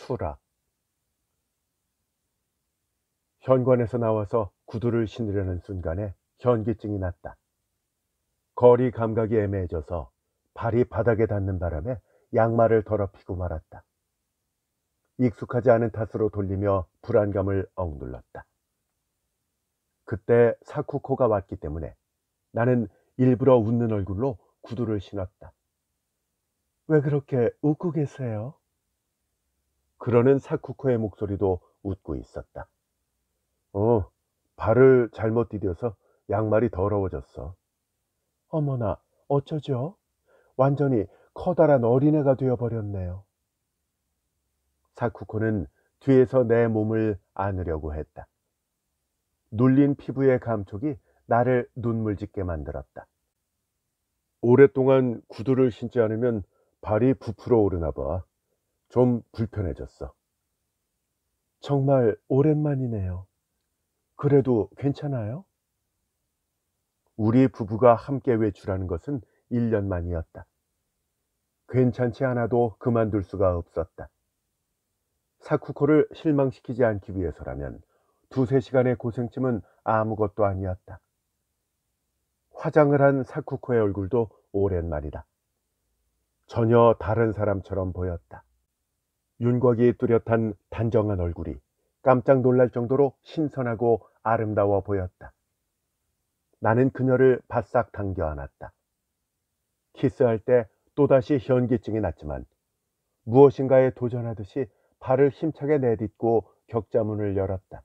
추락. 현관에서 나와서 구두를 신으려는 순간에 현기증이 났다. 거리 감각이 애매해져서 발이 바닥에 닿는 바람에 양말을 더럽히고 말았다. 익숙하지 않은 탓으로 돌리며 불안감을 억눌렀다. 그때 사쿠코가 왔기 때문에 나는 일부러 웃는 얼굴로 구두를 신었다. 왜 그렇게 웃고 계세요? 그러는 사쿠코의 목소리도 웃고 있었다. 발을 잘못 디뎌서 양말이 더러워졌어. 어머나, 어쩌죠? 완전히 커다란 어린애가 되어버렸네요. 사쿠코는 뒤에서 내 몸을 안으려고 했다. 눌린 피부의 감촉이 나를 눈물 짓게 만들었다. 오랫동안 구두를 신지 않으면 발이 부풀어 오르나 봐. 좀 불편해졌어. 정말 오랜만이네요. 그래도 괜찮아요? 우리 부부가 함께 외출하는 것은 1년 만이었다. 괜찮지 않아도 그만둘 수가 없었다. 사쿠코를 실망시키지 않기 위해서라면 2~3시간의 고생쯤은 아무것도 아니었다. 화장을 한 사쿠코의 얼굴도 오랜만이다. 전혀 다른 사람처럼 보였다. 윤곽이 뚜렷한 단정한 얼굴이 깜짝 놀랄 정도로 신선하고 아름다워 보였다. 나는 그녀를 바싹 당겨 안았다. 키스할 때 또다시 현기증이 났지만 무엇인가에 도전하듯이 발을 힘차게 내딛고 격자문을 열었다.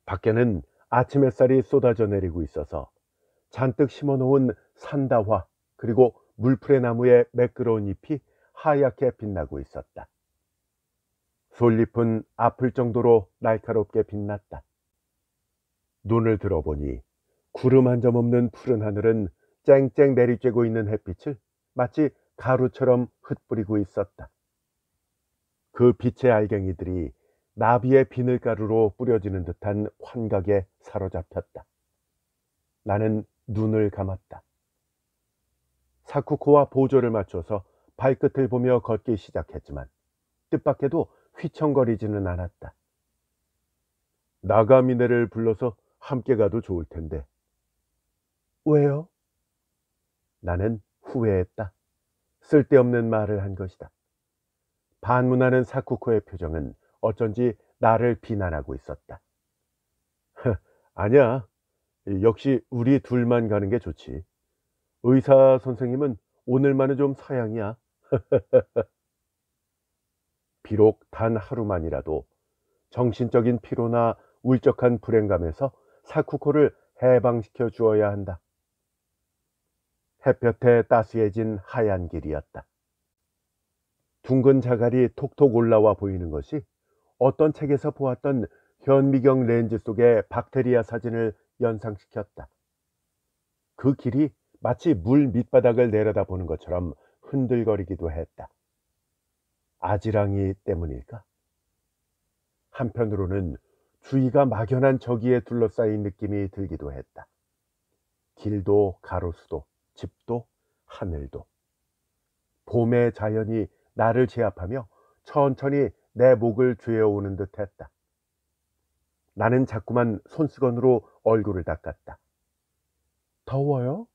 밖에는 아침 햇살이 쏟아져 내리고 있어서 잔뜩 심어놓은 산다화 그리고 물풀의 나무의 매끄러운 잎이 하얗게 빛나고 있었다. 솔잎은 아플 정도로 날카롭게 빛났다. 눈을 들어보니 구름 한 점 없는 푸른 하늘은 쨍쨍 내리쬐고 있는 햇빛을 마치 가루처럼 흩뿌리고 있었다. 그 빛의 알갱이들이 나비의 비늘가루로 뿌려지는 듯한 환각에 사로잡혔다. 나는 눈을 감았다. 사쿠코와 보조를 맞춰서 발끝을 보며 걷기 시작했지만 뜻밖에도 휘청거리지는 않았다. 나가미네를 불러서 함께 가도 좋을 텐데. 왜요? 나는 후회했다. 쓸데없는 말을 한 것이다. 반문하는 사쿠코의 표정은 어쩐지 나를 비난하고 있었다. 아니야. 역시 우리 둘만 가는 게 좋지. 의사 선생님은 오늘만은 좀 사양이야. 비록 단 하루만이라도 정신적인 피로나 울적한 불행감에서 사쿠코를 해방시켜 주어야 한다. 햇볕에 따스해진 하얀 길이었다. 둥근 자갈이 톡톡 올라와 보이는 것이 어떤 책에서 보았던 현미경 렌즈 속의 박테리아 사진을 연상시켰다. 그 길이 마치 물 밑바닥을 내려다보는 것처럼 흔들거리기도 했다. 아지랑이 때문일까? 한편으로는 주위가 막연한 저기에 둘러싸인 느낌이 들기도 했다. 길도 가로수도 집도 하늘도 봄의 자연이 나를 제압하며 천천히 내 목을 죄어오는 듯 했다. 나는 자꾸만 손수건으로 얼굴을 닦았다. 더워요?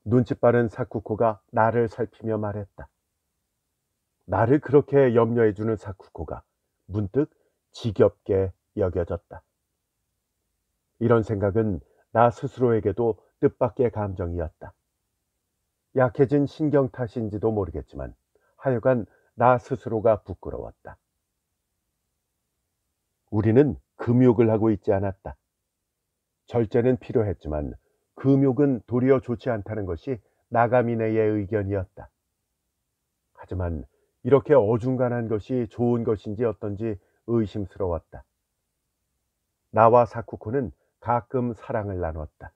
눈치 빠른 사쿠코가 나를 살피며 말했다. 나를 그렇게 염려해주는 사쿠코가 문득 지겹게 여겨졌다. 이런 생각은 나 스스로에게도 뜻밖의 감정이었다. 약해진 신경 탓인지도 모르겠지만 하여간 나 스스로가 부끄러웠다. 우리는 금욕을 하고 있지 않았다. 절제는 필요했지만 금욕은 도리어 좋지 않다는 것이 나가미네의 의견이었다. 하지만 이렇게 어중간한 것이 좋은 것인지 어떤지 의심스러웠다. 나와 사쿠코는 가끔 사랑을 나눴다.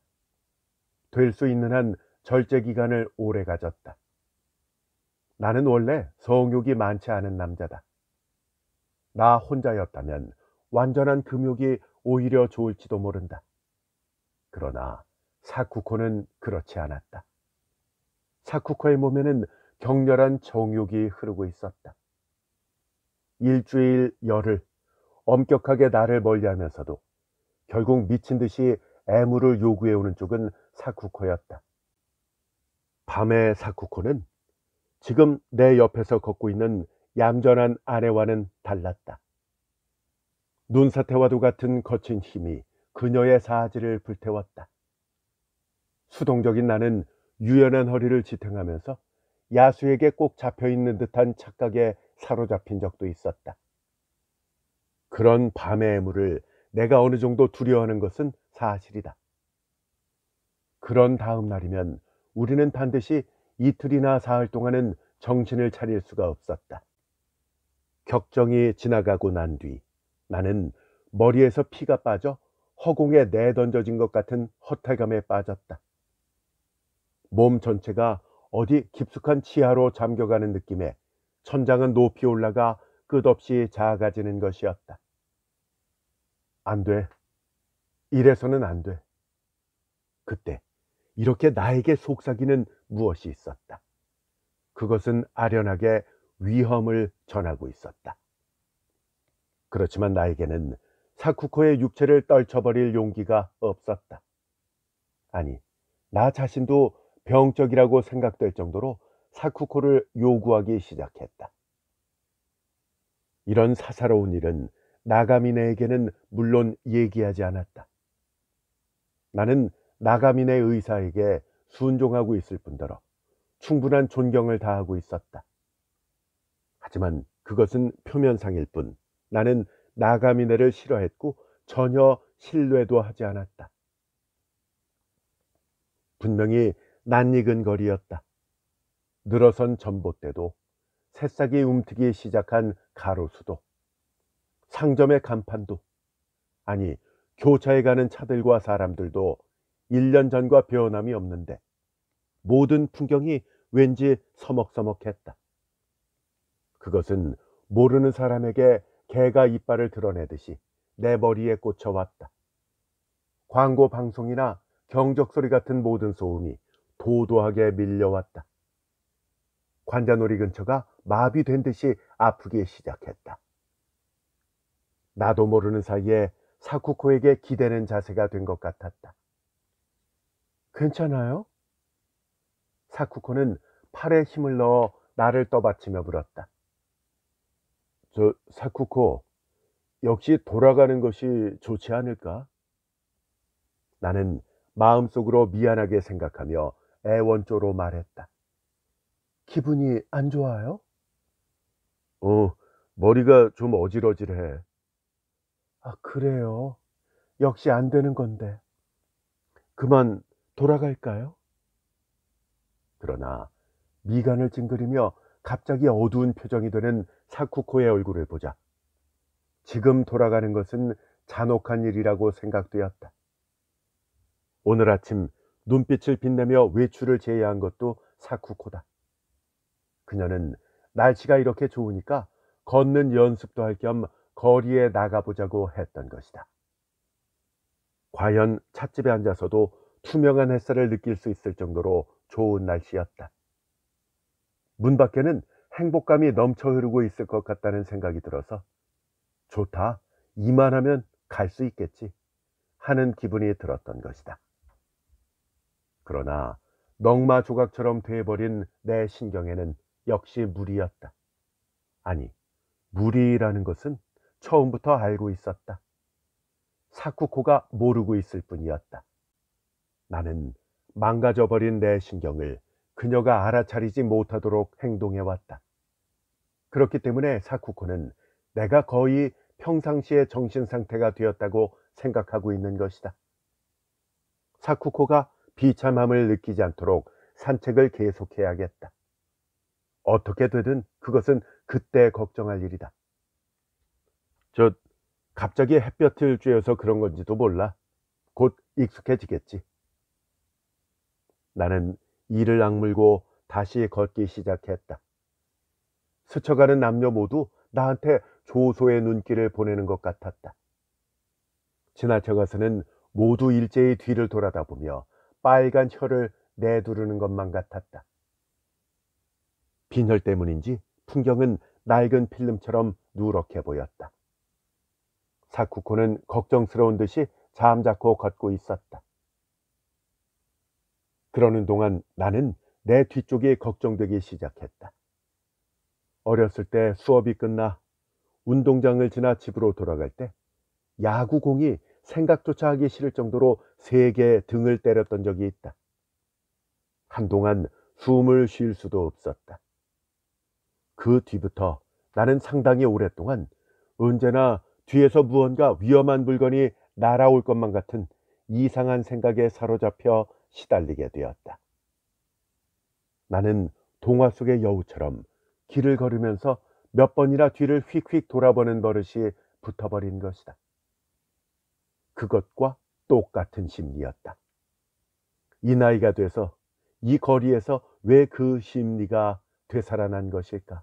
될 수 있는 한 절제 기간을 오래 가졌다. 나는 원래 성욕이 많지 않은 남자다. 나 혼자였다면 완전한 금욕이 오히려 좋을지도 모른다. 그러나 사쿠코는 그렇지 않았다. 사쿠코의 몸에는 격렬한 정욕이 흐르고 있었다. 일주일 열흘 엄격하게 나를 멀리하면서도 결국 미친 듯이 애무를 요구해오는 쪽은 사쿠코였다. 밤의 사쿠코는 지금 내 옆에서 걷고 있는 얌전한 아내와는 달랐다. 눈사태와도 같은 거친 힘이 그녀의 사지를 불태웠다. 수동적인 나는 유연한 허리를 지탱하면서 야수에게 꼭 잡혀있는 듯한 착각에 사로잡힌 적도 있었다. 그런 밤의 애무를 내가 어느 정도 두려워하는 것은 사실이다. 그런 다음 날이면 우리는 반드시 이틀이나 사흘 동안은 정신을 차릴 수가 없었다. 격정이 지나가고 난 뒤 나는 머리에서 피가 빠져 허공에 내던져진 것 같은 허탈감에 빠졌다. 몸 전체가 어디 깊숙한 치하로 잠겨가는 느낌에 천장은 높이 올라가 끝없이 작아지는 것이었다. 안 돼. 이래서는 안 돼. 그때 이렇게 나에게 속삭이는 무엇이 있었다. 그것은 아련하게 위험을 전하고 있었다. 그렇지만 나에게는 사쿠코의 육체를 떨쳐버릴 용기가 없었다. 아니, 나 자신도 병적이라고 생각될 정도로 사쿠코를 요구하기 시작했다. 이런 사사로운 일은 나가미네에게는 물론 얘기하지 않았다. 나는 나가미네 의사에게 순종하고 있을 뿐더러 충분한 존경을 다하고 있었다. 하지만 그것은 표면상일 뿐 나는 나가미네를 싫어했고 전혀 신뢰도 하지 않았다. 분명히 낯익은 거리였다. 늘어선 전봇대도, 새싹이 움트기 시작한 가로수도, 상점의 간판도, 아니 교차에 가는 차들과 사람들도 1년 전과 변함이 없는데 모든 풍경이 왠지 서먹서먹했다. 그것은 모르는 사람에게 개가 이빨을 드러내듯이 내 머리에 꽂혀왔다. 광고 방송이나 경적소리 같은 모든 소음이 도도하게 밀려왔다. 관자놀이 근처가 마비된 듯이 아프기 시작했다. 나도 모르는 사이에 사쿠코에게 기대는 자세가 된 것 같았다. 괜찮아요? 사쿠코는 팔에 힘을 넣어 나를 떠받치며 물었다. 사쿠코, 역시 돌아가는 것이 좋지 않을까? 나는 마음속으로 미안하게 생각하며 애원조로 말했다. 기분이 안 좋아요? 머리가 좀 어질어질해. 아, 그래요? 역시 안 되는 건데. 그만 돌아갈까요? 그러나 미간을 찡그리며 갑자기 어두운 표정이 되는 사쿠코의 얼굴을 보자 지금 돌아가는 것은 잔혹한 일이라고 생각되었다. 오늘 아침 눈빛을 빛내며 외출을 제의한 것도 사쿠코다. 그녀는 날씨가 이렇게 좋으니까 걷는 연습도 할 겸 거리에 나가보자고 했던 것이다. 과연 찻집에 앉아서도 투명한 햇살을 느낄 수 있을 정도로 좋은 날씨였다. 문 밖에는 행복감이 넘쳐 흐르고 있을 것 같다는 생각이 들어서 좋다, 이만하면 갈 수 있겠지 하는 기분이 들었던 것이다. 그러나 넝마 조각처럼 돼버린 내 신경에는 역시 무리였다. 아니, 무리라는 것은 처음부터 알고 있었다. 사쿠코가 모르고 있을 뿐이었다. 나는 망가져버린 내 신경을 그녀가 알아차리지 못하도록 행동해왔다. 그렇기 때문에 사쿠코는 내가 거의 평상시의 정신 상태가 되었다고 생각하고 있는 것이다. 사쿠코가 비참함을 느끼지 않도록 산책을 계속해야겠다. 어떻게 되든 그것은 그때 걱정할 일이다. 갑자기 햇볕을 쬐어서 그런 건지도 몰라. 곧 익숙해지겠지. 나는 이를 악물고 다시 걷기 시작했다. 스쳐가는 남녀 모두 나한테 조소의 눈길을 보내는 것 같았다. 지나쳐가서는 모두 일제히 뒤를 돌아다보며 빨간 혀를 내두르는 것만 같았다. 빈혈 때문인지 풍경은 낡은 필름처럼 누렇게 보였다. 사쿠코는 걱정스러운 듯이 잠자코 걷고 있었다. 그러는 동안 나는 내 뒤쪽이 걱정되기 시작했다. 어렸을 때 수업이 끝나 운동장을 지나 집으로 돌아갈 때 야구공이 생각조차 하기 싫을 정도로 세게 등을 때렸던 적이 있다. 한동안 숨을 쉴 수도 없었다. 그 뒤부터 나는 상당히 오랫동안 언제나 뒤에서 무언가 위험한 물건이 날아올 것만 같은 이상한 생각에 사로잡혀 시달리게 되었다. 나는 동화 속의 여우처럼 길을 걸으면서 몇 번이나 뒤를 휙휙 돌아보는 버릇이 붙어버린 것이다. 그것과 똑같은 심리였다. 이 나이가 돼서 이 거리에서 왜 그 심리가 되살아난 것일까?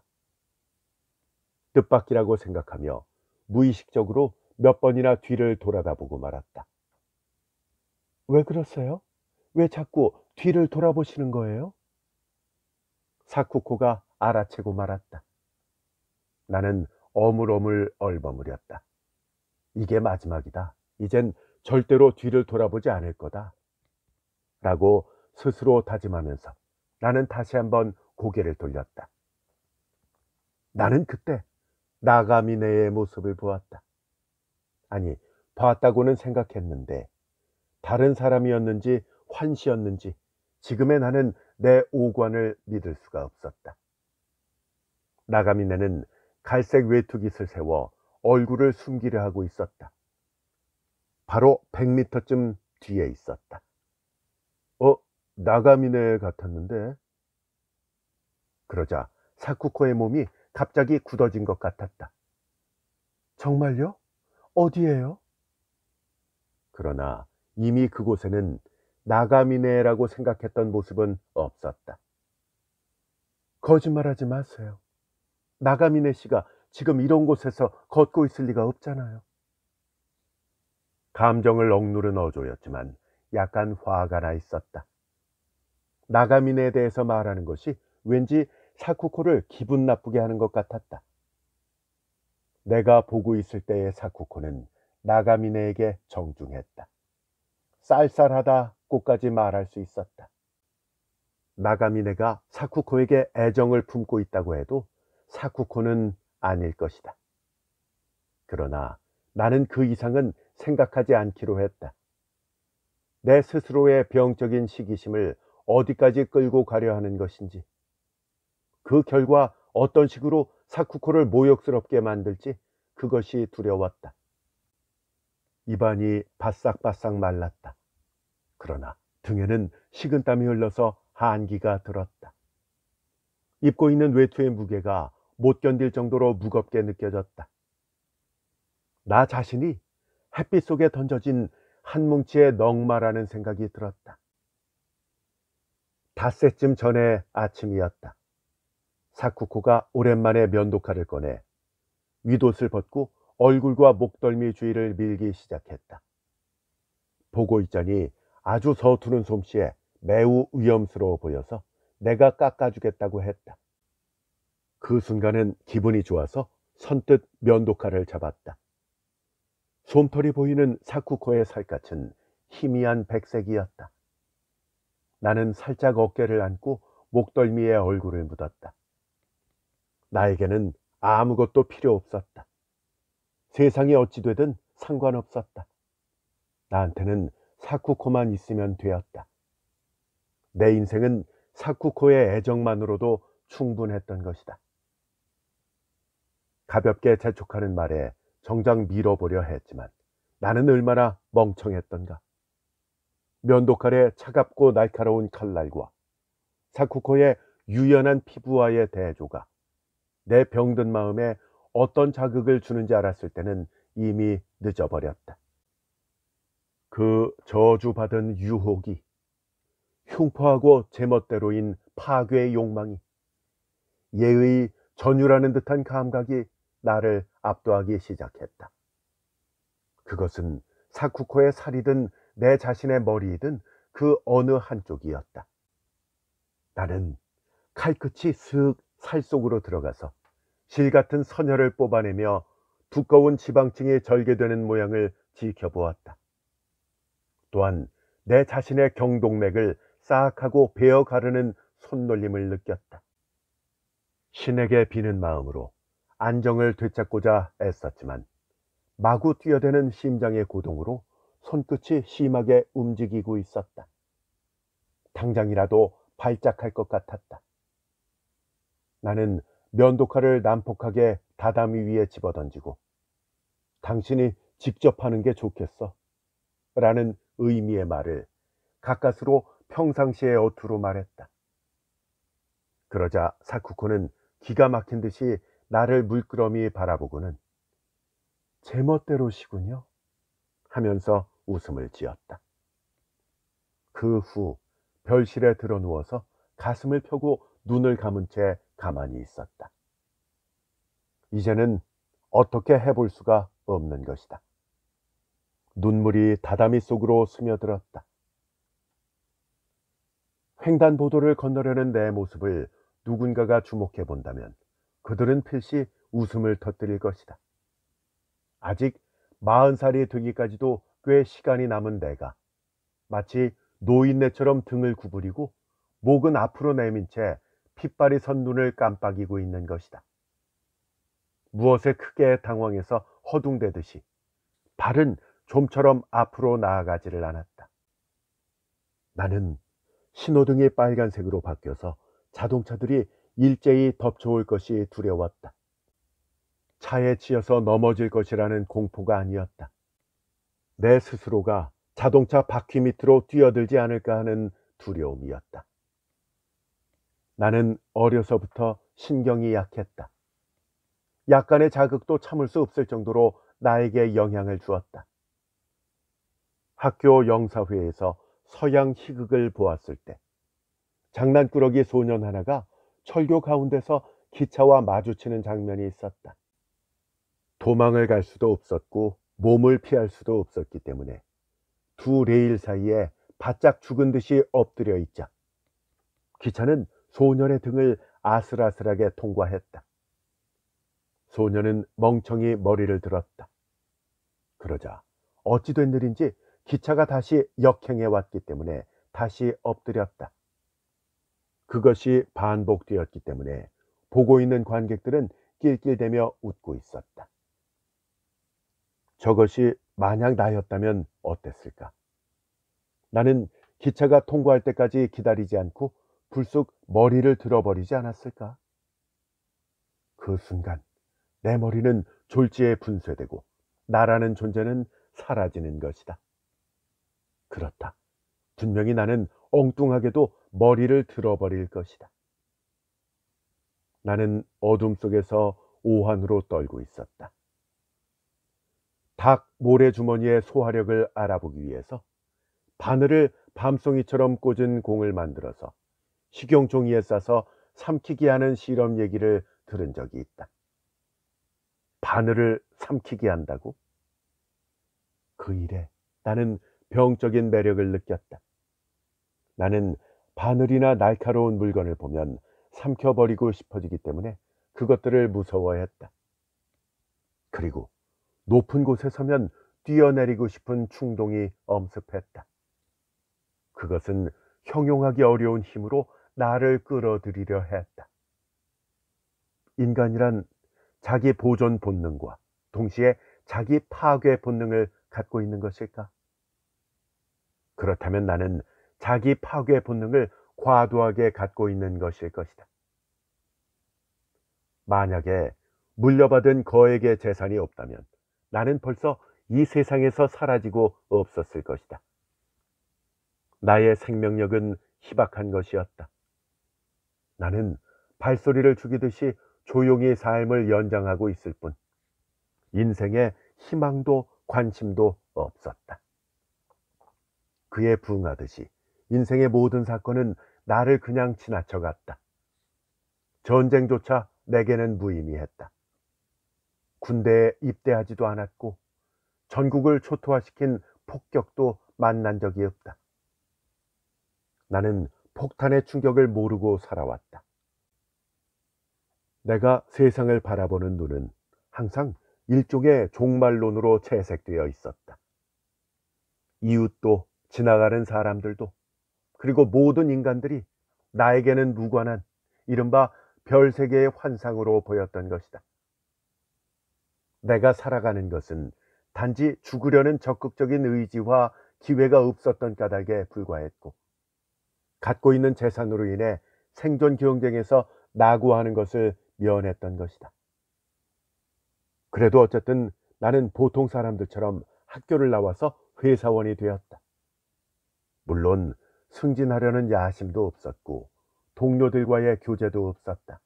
뜻밖이라고 생각하며 무의식적으로 몇 번이나 뒤를 돌아다보고 말았다. 왜 그러세요? 왜 자꾸 뒤를 돌아보시는 거예요? 사쿠코가 알아채고 말았다. 나는 어물어물 얼버무렸다. 이게 마지막이다. 이젠 절대로 뒤를 돌아보지 않을 거다. 라고 스스로 다짐하면서 나는 다시 한번 고개를 돌렸다. 나는 그때 나가미네의 모습을 보았다. 아니, 봤다고는 생각했는데 다른 사람이었는지 환시였는지 지금의 나는 내 오관을 믿을 수가 없었다. 나가미네는 갈색 외투깃을 세워 얼굴을 숨기려 하고 있었다. 바로 100m쯤 뒤에 있었다. 나가미네 같았는데? 그러자 사쿠코의 몸이 갑자기 굳어진 것 같았다. 정말요? 어디에요? 그러나 이미 그곳에는 나가미네라고 생각했던 모습은 없었다. 거짓말하지 마세요. 나가미네 씨가 지금 이런 곳에서 걷고 있을 리가 없잖아요. 감정을 억누른 어조였지만 약간 화가 나 있었다. 나가미네에 대해서 말하는 것이 왠지 사쿠코를 기분 나쁘게 하는 것 같았다. 내가 보고 있을 때의 사쿠코는 나가미네에게 정중했다. 쌀쌀하다고까지 말할 수 있었다. 나가미네가 사쿠코에게 애정을 품고 있다고 해도 사쿠코는 아닐 것이다. 그러나 나는 그 이상은 생각하지 않기로 했다. 내 스스로의 병적인 시기심을 어디까지 끌고 가려 하는 것인지, 그 결과 어떤 식으로 사쿠코를 모욕스럽게 만들지 그것이 두려웠다. 입안이 바싹바싹 말랐다. 그러나 등에는 식은땀이 흘러서 한기가 들었다. 입고 있는 외투의 무게가 못 견딜 정도로 무겁게 느껴졌다. 나 자신이 햇빛 속에 던져진 한 뭉치의 넝마라는 생각이 들었다. 닷새쯤 전의 아침이었다. 사쿠코가 오랜만에 면도칼을 꺼내 윗옷을 벗고 얼굴과 목덜미 주위를 밀기 시작했다. 보고 있자니 아주 서투른 솜씨에 매우 위험스러워 보여서 내가 깎아주겠다고 했다. 그 순간은 기분이 좋아서 선뜻 면도칼을 잡았다. 솜털이 보이는 사쿠코의 살갗은 희미한 백색이었다. 나는 살짝 어깨를 안고 목덜미에 얼굴을 묻었다. 나에게는 아무것도 필요 없었다. 세상이 어찌 되든 상관없었다. 나한테는 사쿠코만 있으면 되었다. 내 인생은 사쿠코의 애정만으로도 충분했던 것이다. 가볍게 재촉하는 말에 정작 밀어보려 했지만 나는 얼마나 멍청했던가. 면도칼의 차갑고 날카로운 칼날과 사쿠코의 유연한 피부와의 대조가 내 병든 마음에 어떤 자극을 주는지 알았을 때는 이미 늦어버렸다. 그 저주받은 유혹이, 흉포하고 제멋대로인 파괴의 욕망이, 예의 전율하는 듯한 감각이 나를 압도하기 시작했다. 그것은 사쿠코의 살이든 내 자신의 머리이든 그 어느 한쪽이었다. 나는 칼끝이 슥 살 속으로 들어가서 실 같은 선혈을 뽑아내며 두꺼운 지방층이 절개되는 모양을 지켜보았다. 또한 내 자신의 경동맥을 싹 하고 베어 가르는 손놀림을 느꼈다. 신에게 비는 마음으로 안정을 되찾고자 애썼지만 마구 뛰어대는 심장의 고동으로 손끝이 심하게 움직이고 있었다. 당장이라도 발작할 것 같았다. 나는 면도칼을 난폭하게 다다미 위에 집어던지고 당신이 직접 하는 게 좋겠어 라는 의미의 말을 가까스로 평상시의 어투로 말했다. 그러자 사쿠코는 기가 막힌 듯이 나를 물끄러미 바라보고는 제멋대로시군요 하면서 웃음을 지었다. 그 후 별실에 들어 누워서 가슴을 펴고 눈을 감은 채 가만히 있었다. 이제는 어떻게 해볼 수가 없는 것이다. 눈물이 다다미 속으로 스며들었다. 횡단보도를 건너려는 내 모습을 누군가가 주목해 본다면 그들은 필시 웃음을 터뜨릴 것이다. 아직 40살이 되기까지도 꽤 시간이 남은 내가 마치 노인네처럼 등을 구부리고 목은 앞으로 내민 채 핏발이 선 눈을 깜빡이고 있는 것이다. 무엇에 크게 당황해서 허둥대듯이 발은 좀처럼 앞으로 나아가지를 않았다. 나는 신호등이 빨간색으로 바뀌어서 자동차들이 일제히 덮쳐올 것이 두려웠다. 차에 치여서 넘어질 것이라는 공포가 아니었다. 내 스스로가 자동차 바퀴 밑으로 뛰어들지 않을까 하는 두려움이었다. 나는 어려서부터 신경이 약했다. 약간의 자극도 참을 수 없을 정도로 나에게 영향을 주었다. 학교 영사회에서 서양 희극을 보았을 때 장난꾸러기 소년 하나가 철교 가운데서 기차와 마주치는 장면이 있었다. 도망을 갈 수도 없었고 몸을 피할 수도 없었기 때문에 두 레일 사이에 바짝 죽은 듯이 엎드려 있자 기차는 소년의 등을 아슬아슬하게 통과했다. 소년은 멍청이 머리를 들었다. 그러자 어찌 된 일인지 기차가 다시 역행해 왔기 때문에 다시 엎드렸다. 그것이 반복되었기 때문에 보고 있는 관객들은 낄낄대며 웃고 있었다. 저것이 만약 나였다면 어땠을까? 나는 기차가 통과할 때까지 기다리지 않고 불쑥 머리를 들어버리지 않았을까? 그 순간 내 머리는 졸지에 분쇄되고 나라는 존재는 사라지는 것이다. 그렇다. 분명히 나는 엉뚱하게도 머리를 들어버릴 것이다. 나는 어둠 속에서 오한으로 떨고 있었다. 닭 모래주머니의 소화력을 알아보기 위해서 바늘을 밤송이처럼 꽂은 공을 만들어서 식용종이에 싸서 삼키게 하는 실험 얘기를 들은 적이 있다. 바늘을 삼키게 한다고? 그 일에 나는 병적인 매력을 느꼈다. 나는 바늘이나 날카로운 물건을 보면 삼켜버리고 싶어지기 때문에 그것들을 무서워했다. 그리고 높은 곳에 서면 뛰어내리고 싶은 충동이 엄습했다. 그것은 형용하기 어려운 힘으로 나를 끌어들이려 했다. 인간이란 자기 보존 본능과 동시에 자기 파괴 본능을 갖고 있는 것일까? 그렇다면 나는 자기 파괴 본능을 과도하게 갖고 있는 것일 것이다. 만약에 물려받은 거액의 재산이 없다면 나는 벌써 이 세상에서 사라지고 없었을 것이다. 나의 생명력은 희박한 것이었다. 나는 발소리를 죽이듯이 조용히 삶을 연장하고 있을 뿐 인생에 희망도 관심도 없었다. 그에 부응하듯이 인생의 모든 사건은 나를 그냥 지나쳐갔다. 전쟁조차 내게는 무의미했다. 군대에 입대하지도 않았고 전국을 초토화시킨 폭격도 만난 적이 없다. 나는 폭탄의 충격을 모르고 살아왔다. 내가 세상을 바라보는 눈은 항상 일종의 종말론으로 채색되어 있었다. 이웃도 지나가는 사람들도 그리고 모든 인간들이 나에게는 무관한 이른바 별세계의 환상으로 보였던 것이다. 내가 살아가는 것은 단지 죽으려는 적극적인 의지와 기회가 없었던 까닭에 불과했고, 갖고 있는 재산으로 인해 생존 경쟁에서 낙오하는 것을 면했던 것이다. 그래도 어쨌든 나는 보통 사람들처럼 학교를 나와서 회사원이 되었다. 물론 승진하려는 야심도 없었고 동료들과의 교제도 없었다.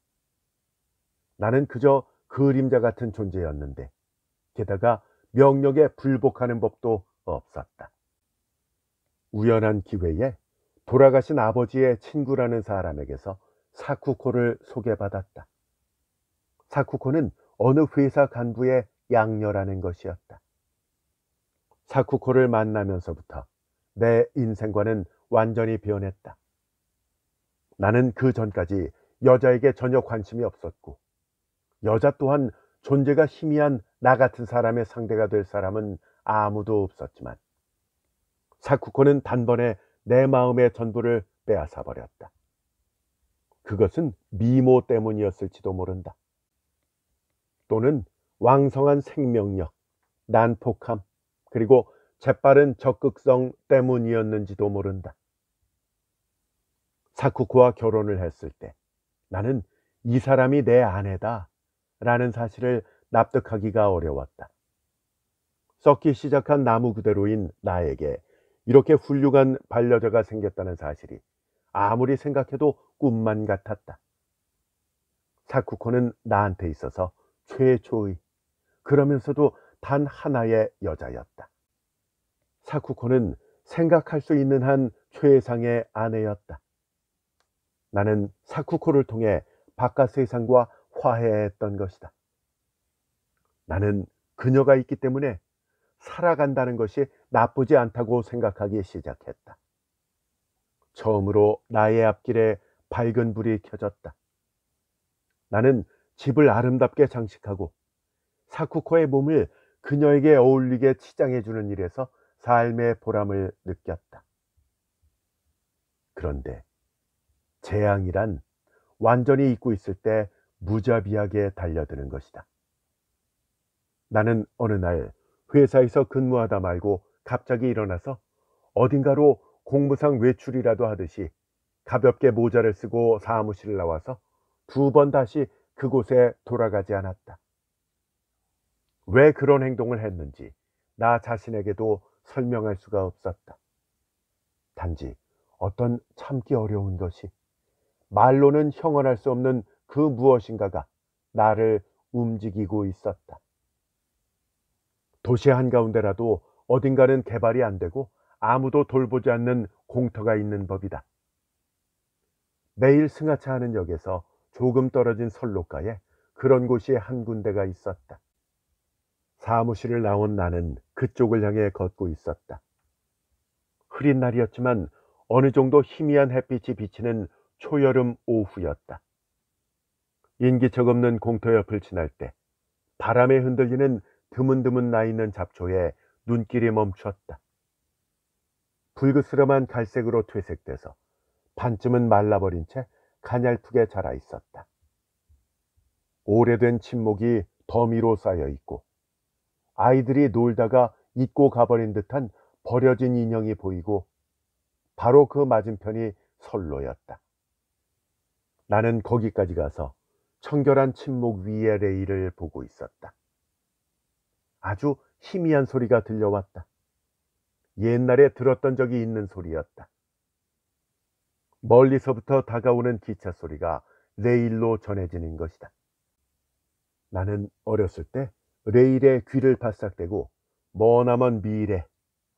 나는 그저 그림자 같은 존재였는데 게다가 명령에 불복하는 법도 없었다. 우연한 기회에 돌아가신 아버지의 친구라는 사람에게서 사쿠코를 소개받았다. 사쿠코는 어느 회사 간부의 양녀라는 것이었다. 사쿠코를 만나면서부터 내 인생과는 완전히 변했다. 나는 그 전까지 여자에게 전혀 관심이 없었고, 여자 또한 존재가 희미한 나 같은 사람의 상대가 될 사람은 아무도 없었지만, 사쿠코는 단번에 내 마음의 전부를 빼앗아 버렸다. 그것은 미모 때문이었을지도 모른다. 또는 왕성한 생명력, 난폭함, 그리고 재빠른 적극성 때문이었는지도 모른다. 사쿠코와 결혼을 했을 때 나는 이 사람이 내 아내다 라는 사실을 납득하기가 어려웠다. 썩기 시작한 나무 그대로인 나에게 이렇게 훌륭한 반려자가 생겼다는 사실이 아무리 생각해도 꿈만 같았다. 사쿠코는 나한테 있어서 최초의, 그러면서도 단 하나의 여자였다. 사쿠코는 생각할 수 있는 한 최상의 아내였다. 나는 사쿠코를 통해 바깥 세상과 화해했던 것이다. 나는 그녀가 있기 때문에 살아간다는 것이 나쁘지 않다고 생각하기 시작했다. 처음으로 나의 앞길에 밝은 불이 켜졌다. 나는 집을 아름답게 장식하고 사쿠코의 몸을 그녀에게 어울리게 치장해주는 일에서 삶의 보람을 느꼈다. 그런데 재앙이란 완전히 잊고 있을 때 무자비하게 달려드는 것이다. 나는 어느 날 회사에서 근무하다 말고 갑자기 일어나서 어딘가로 공무상 외출이라도 하듯이 가볍게 모자를 쓰고 사무실을 나와서 2번 다시 그곳에 돌아가지 않았다. 왜 그런 행동을 했는지 나 자신에게도 설명할 수가 없었다. 단지 어떤 참기 어려운 것이, 말로는 형언할 수 없는 그 무엇인가가 나를 움직이고 있었다. 도시 한가운데라도 어딘가는 개발이 안 되고 아무도 돌보지 않는 공터가 있는 법이다. 매일 승하차 하는 역에서 조금 떨어진 선로가에 그런 곳이 한 군데가 있었다. 사무실을 나온 나는 그쪽을 향해 걷고 있었다. 흐린 날이었지만 어느 정도 희미한 햇빛이 비치는 초여름 오후였다. 인기척 없는 공터 옆을 지날 때 바람에 흔들리는 드문드문 나 있는 잡초에 눈길이 멈추었다. 불그스름한 갈색으로 퇴색돼서 반쯤은 말라버린 채 가냘프게 자라 있었다. 오래된 침묵이 더미로 쌓여 있고 아이들이 놀다가 잊고 가버린 듯한 버려진 인형이 보이고 바로 그 맞은편이 선로였다. 나는 거기까지 가서 청결한 침묵 위의 레일을 보고 있었다. 아주 희미한 소리가 들려왔다. 옛날에 들었던 적이 있는 소리였다. 멀리서부터 다가오는 기차 소리가 레일로 전해지는 것이다. 나는 어렸을 때 레일에 귀를 바싹대고 머나먼 미래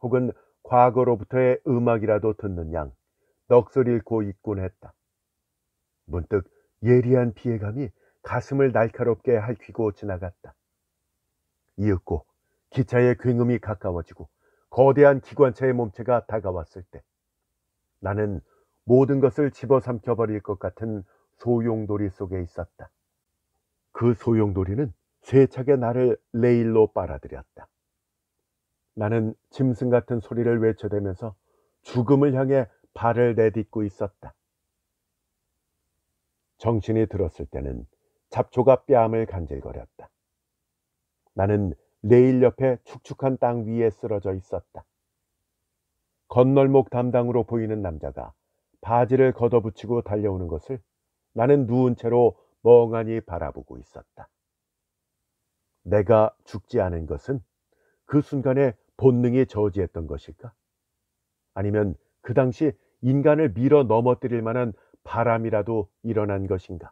혹은 과거로부터의 음악이라도 듣는 양 넋을 잃고 있곤 했다. 문득 예리한 피해감이 가슴을 날카롭게 핥히고 지나갔다. 이윽고 기차의 굉음이 가까워지고 거대한 기관차의 몸체가 다가왔을 때 나는 모든 것을 집어삼켜버릴 것 같은 소용돌이 속에 있었다. 그 소용돌이는 세차게 나를 레일로 빨아들였다. 나는 짐승 같은 소리를 외쳐대면서 죽음을 향해 발을 내딛고 있었다. 정신이 들었을 때는 잡초가 뺨을 간질거렸다. 나는 레일 옆에 축축한 땅 위에 쓰러져 있었다. 건널목 담당으로 보이는 남자가 바지를 걷어붙이고 달려오는 것을 나는 누운 채로 멍하니 바라보고 있었다. 내가 죽지 않은 것은 그 순간에 본능이 저지했던 것일까? 아니면 그 당시 인간을 밀어 넘어뜨릴 만한 바람이라도 일어난 것인가?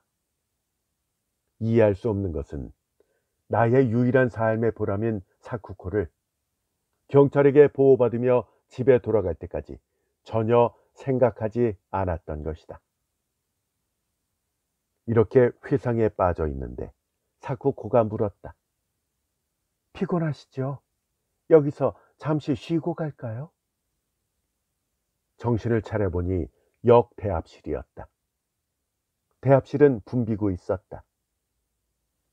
이해할 수 없는 것은 나의 유일한 삶의 보람인 사쿠코를 경찰에게 보호받으며 집에 돌아갈 때까지 전혀 생각하지 않았던 것이다. 이렇게 회상에 빠져 있는데 사쿠코가 물었다. 피곤하시죠? 여기서 잠시 쉬고 갈까요? 정신을 차려보니 역 대합실이었다. 대합실은 붐비고 있었다.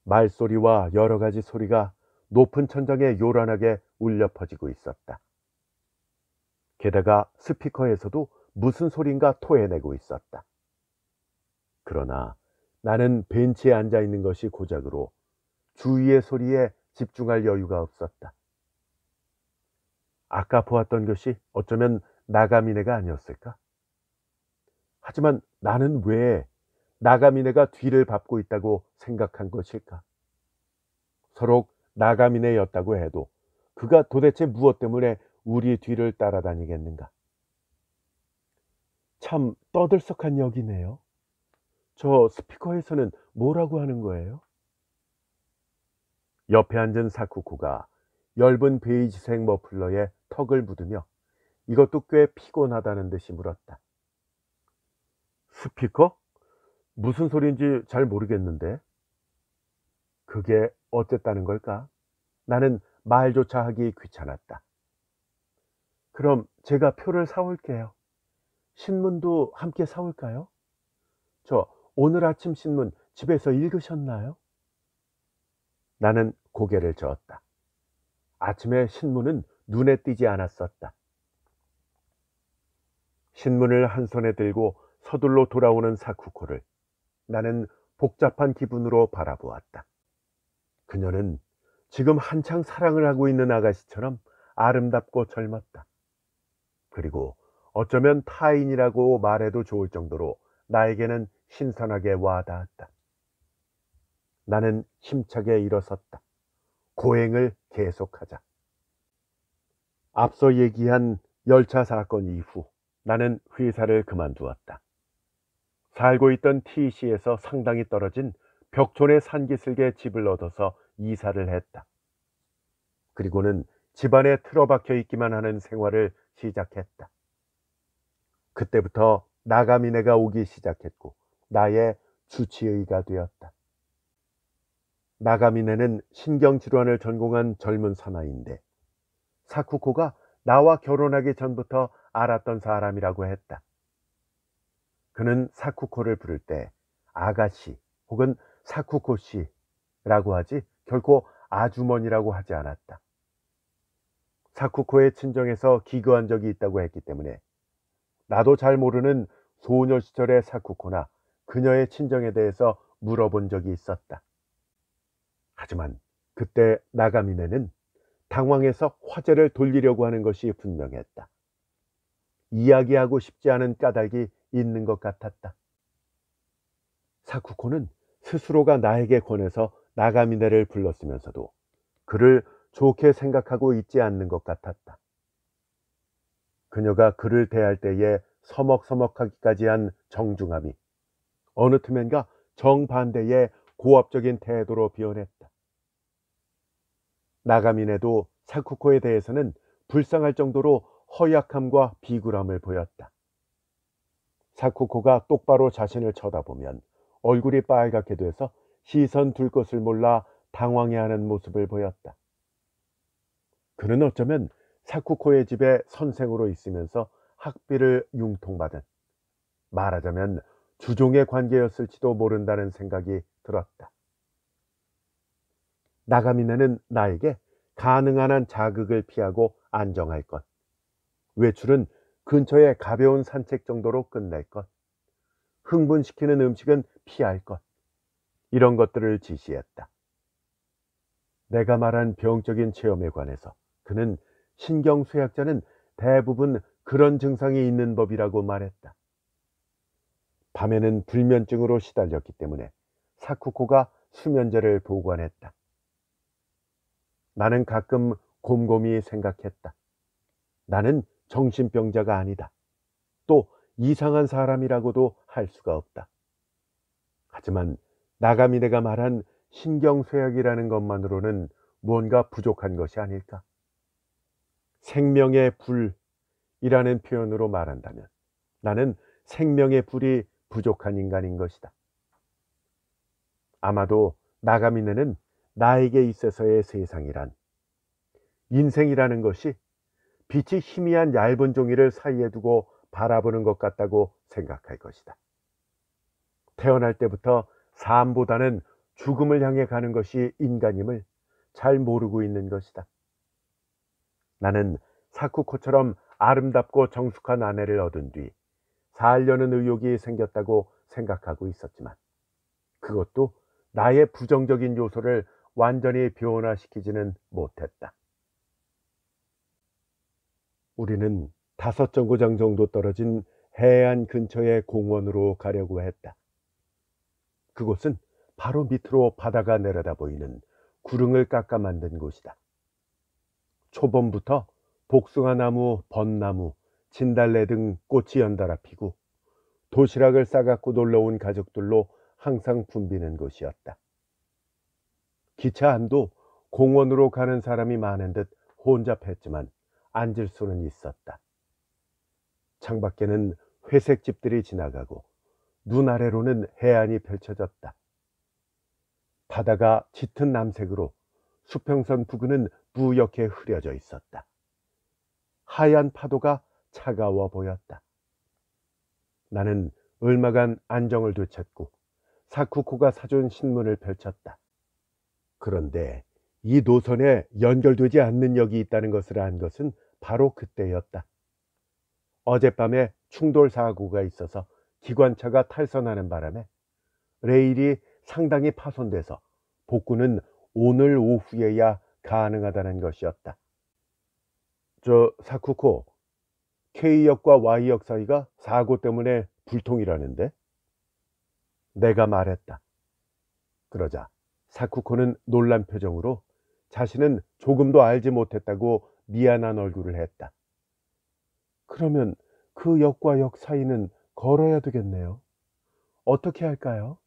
말소리와 여러 가지 소리가 높은 천장에 요란하게 울려 퍼지고 있었다. 게다가 스피커에서도 무슨 소린가 토해내고 있었다. 그러나 나는 벤치에 앉아 있는 것이 고작으로 주위의 소리에 집중할 여유가 없었다. 아까 보았던 것이 어쩌면 나가미네가 아니었을까? 하지만 나는 왜 나가미네가 뒤를 밟고 있다고 생각한 것일까? 서로 나가미네였다고 해도 그가 도대체 무엇 때문에 우리 뒤를 따라다니겠는가? 참 떠들썩한 역이네요. 저 스피커에서는 뭐라고 하는 거예요? 옆에 앉은 사쿠코가 엷은 베이지색 머플러에 턱을 묻으며 이것도 꽤 피곤하다는 듯이 물었다. 스피커? 무슨 소리인지 잘 모르겠는데. 그게 어쨌다는 걸까? 나는 말조차 하기 귀찮았다. 그럼 제가 표를 사올게요. 신문도 함께 사올까요? 저 오늘 아침 신문 집에서 읽으셨나요? 나는 고개를 저었다. 아침에 신문은 눈에 띄지 않았었다. 신문을 한 손에 들고 서둘러 돌아오는 사쿠코를 나는 복잡한 기분으로 바라보았다. 그녀는 지금 한창 사랑을 하고 있는 아가씨처럼 아름답고 젊었다. 그리고 어쩌면 타인이라고 말해도 좋을 정도로 나에게는 신선하게 와닿았다. 나는 힘차게 일어섰다. 고행을 계속하자. 앞서 얘기한 열차 사건 이후 나는 회사를 그만두었다. 살고 있던 T시에서 상당히 떨어진 벽촌의 산기슭에 집을 얻어서 이사를 했다. 그리고는 집안에 틀어박혀 있기만 하는 생활을 시작했다. 그때부터 나가미네가 오기 시작했고 나의 주치의가 되었다. 나가미네는 신경질환을 전공한 젊은 사나이인데 사쿠코가 나와 결혼하기 전부터 알았던 사람이라고 했다. 그는 사쿠코를 부를 때 아가씨 혹은 사쿠코 씨라고 하지 결코 아주머니라고 하지 않았다. 사쿠코의 친정에서 기거한 적이 있다고 했기 때문에 나도 잘 모르는 소녀 시절의 사쿠코나 그녀의 친정에 대해서 물어본 적이 있었다. 하지만 그때 나가미네는 당황해서 화제를 돌리려고 하는 것이 분명했다. 이야기하고 싶지 않은 까닭이 있는 것 같았다. 사쿠코는 스스로가 나에게 권해서 나가미네를 불렀으면서도 그를 좋게 생각하고 있지 않는 것 같았다. 그녀가 그를 대할 때에 서먹서먹하기까지 한 정중함이 어느 틈엔가 정반대의 고압적인 태도로 변했다. 나가미네도 사쿠코에 대해서는 불쌍할 정도로 허약함과 비굴함을 보였다. 사쿠코가 똑바로 자신을 쳐다보면 얼굴이 빨갛게 돼서 시선 둘 것을 몰라 당황해하는 모습을 보였다. 그는 어쩌면 사쿠코의 집에 선생으로 있으면서 학비를 융통받은 말하자면 주종의 관계였을지도 모른다는 생각이 들었다. 나가미네는 나에게 가능한 한 자극을 피하고 안정할 것, 외출은 근처의 가벼운 산책 정도로 끝낼 것, 흥분시키는 음식은 피할 것, 이런 것들을 지시했다. 내가 말한 병적인 체험에 관해서 그는 신경쇠약자는 대부분 그런 증상이 있는 법이라고 말했다. 밤에는 불면증으로 시달렸기 때문에 사쿠코가 수면제를 보관했다. 나는 가끔 곰곰이 생각했다. 나는 정신병자가 아니다. 또 이상한 사람이라고도 할 수가 없다. 하지만 나가미네가 말한 신경쇠약이라는 것만으로는 무언가 부족한 것이 아닐까? 생명의 불이라는 표현으로 말한다면 나는 생명의 불이 부족한 인간인 것이다. 아마도 나가미네는 나에게 있어서의 세상이란, 인생이라는 것이 빛이 희미한 얇은 종이를 사이에 두고 바라보는 것 같다고 생각할 것이다. 태어날 때부터 삶보다는 죽음을 향해 가는 것이 인간임을 잘 모르고 있는 것이다. 나는 사쿠코처럼 아름답고 정숙한 아내를 얻은 뒤 살려는 의욕이 생겼다고 생각하고 있었지만 그것도 나의 부정적인 요소를 완전히 변화시키지는 못했다. 우리는 5정거장 정도 떨어진 해안 근처의 공원으로 가려고 했다. 그곳은 바로 밑으로 바다가 내려다 보이는 구릉을 깎아 만든 곳이다. 초봄부터 복숭아나무, 벚나무, 진달래 등 꽃이 연달아 피고 도시락을 싸갖고 놀러온 가족들로 항상 붐비는 곳이었다. 기차 안도 공원으로 가는 사람이 많은 듯 혼잡했지만 앉을 수는 있었다. 창밖에는 회색 집들이 지나가고 눈 아래로는 해안이 펼쳐졌다. 바다가 짙은 남색으로 수평선 부근은 뿌옇게 흐려져 있었다. 하얀 파도가 차가워 보였다. 나는 얼마간 안정을 되찾고 사쿠코가 사준 신문을 펼쳤다. 그런데 이 노선에 연결되지 않는 역이 있다는 것을 안 것은 바로 그때였다. 어젯밤에 충돌 사고가 있어서 기관차가 탈선하는 바람에 레일이 상당히 파손돼서 복구는 오늘 오후에야 가능하다는 것이었다. 사쿠코, K역과 Y역 사이가 사고 때문에 불통이라는데? 내가 말했다. 그러자 사쿠코는 놀란 표정으로 자신은 조금도 알지 못했다고 미안한 얼굴을 했다. 그러면 그 역과 역 사이는 걸어야 되겠네요. 어떻게 할까요?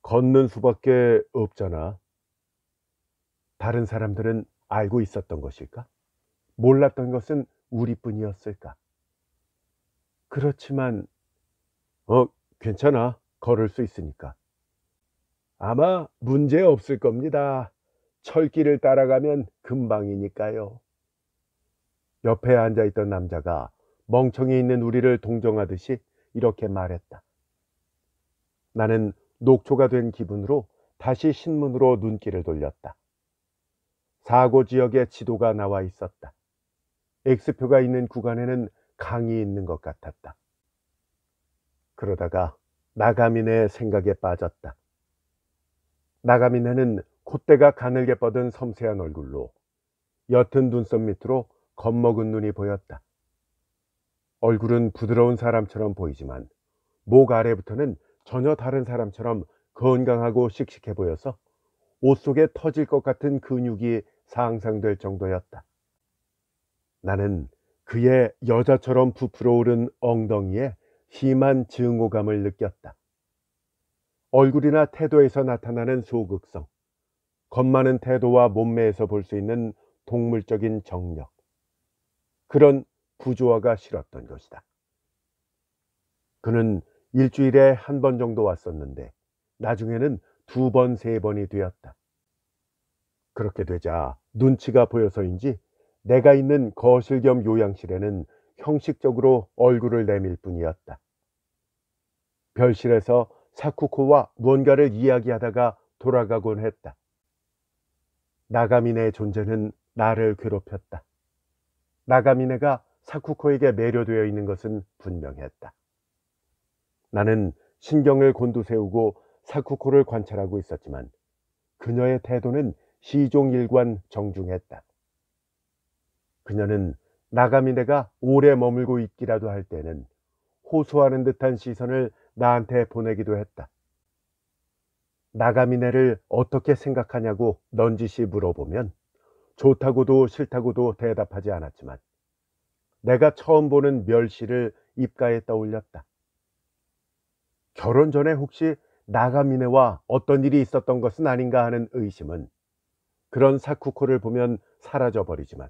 걷는 수밖에 없잖아. 다른 사람들은 알고 있었던 것일까? 몰랐던 것은 우리뿐이었을까? 그렇지만 괜찮아. 걸을 수 있으니까. 아마 문제 없을 겁니다. 철길을 따라가면 금방이니까요. 옆에 앉아있던 남자가 멍청이 있는 우리를 동정하듯이 이렇게 말했다. 나는 녹초가 된 기분으로 다시 신문으로 눈길을 돌렸다. 사고 지역의 지도가 나와 있었다. X표가 있는 구간에는 강이 있는 것 같았다. 그러다가 나가미네 생각에 빠졌다. 나가미네는 콧대가 가늘게 뻗은 섬세한 얼굴로 옅은 눈썹 밑으로 겁먹은 눈이 보였다. 얼굴은 부드러운 사람처럼 보이지만 목 아래부터는 전혀 다른 사람처럼 건강하고 씩씩해 보여서 옷 속에 터질 것 같은 근육이 상상될 정도였다. 나는 그의 여자처럼 부풀어 오른 엉덩이에 심한 증오감을 느꼈다. 얼굴이나 태도에서 나타나는 소극성, 겁 많은 태도와 몸매에서 볼 수 있는 동물적인 정력, 그런 부조화가 싫었던 것이다. 그는 일주일에 한 번 정도 왔었는데 나중에는 2번, 3번이 되었다. 그렇게 되자 눈치가 보여서인지 내가 있는 거실 겸 요양실에는 형식적으로 얼굴을 내밀 뿐이었다. 별실에서 사쿠코와 무언가를 이야기하다가 돌아가곤 했다. 나가미네의 존재는 나를 괴롭혔다. 나가미네가 사쿠코에게 매료되어 있는 것은 분명했다. 나는 신경을 곤두세우고 사쿠코를 관찰하고 있었지만 그녀의 태도는 시종일관 정중했다. 그녀는 나가미네가 오래 머물고 있기라도 할 때는 호소하는 듯한 시선을 나한테 보내기도 했다. 나가미네를 어떻게 생각하냐고 넌지시 물어보면 좋다고도 싫다고도 대답하지 않았지만 내가 처음 보는 멸시를 입가에 떠올렸다. 결혼 전에 혹시 나가미네와 어떤 일이 있었던 것은 아닌가 하는 의심은 그런 사쿠코를 보면 사라져버리지만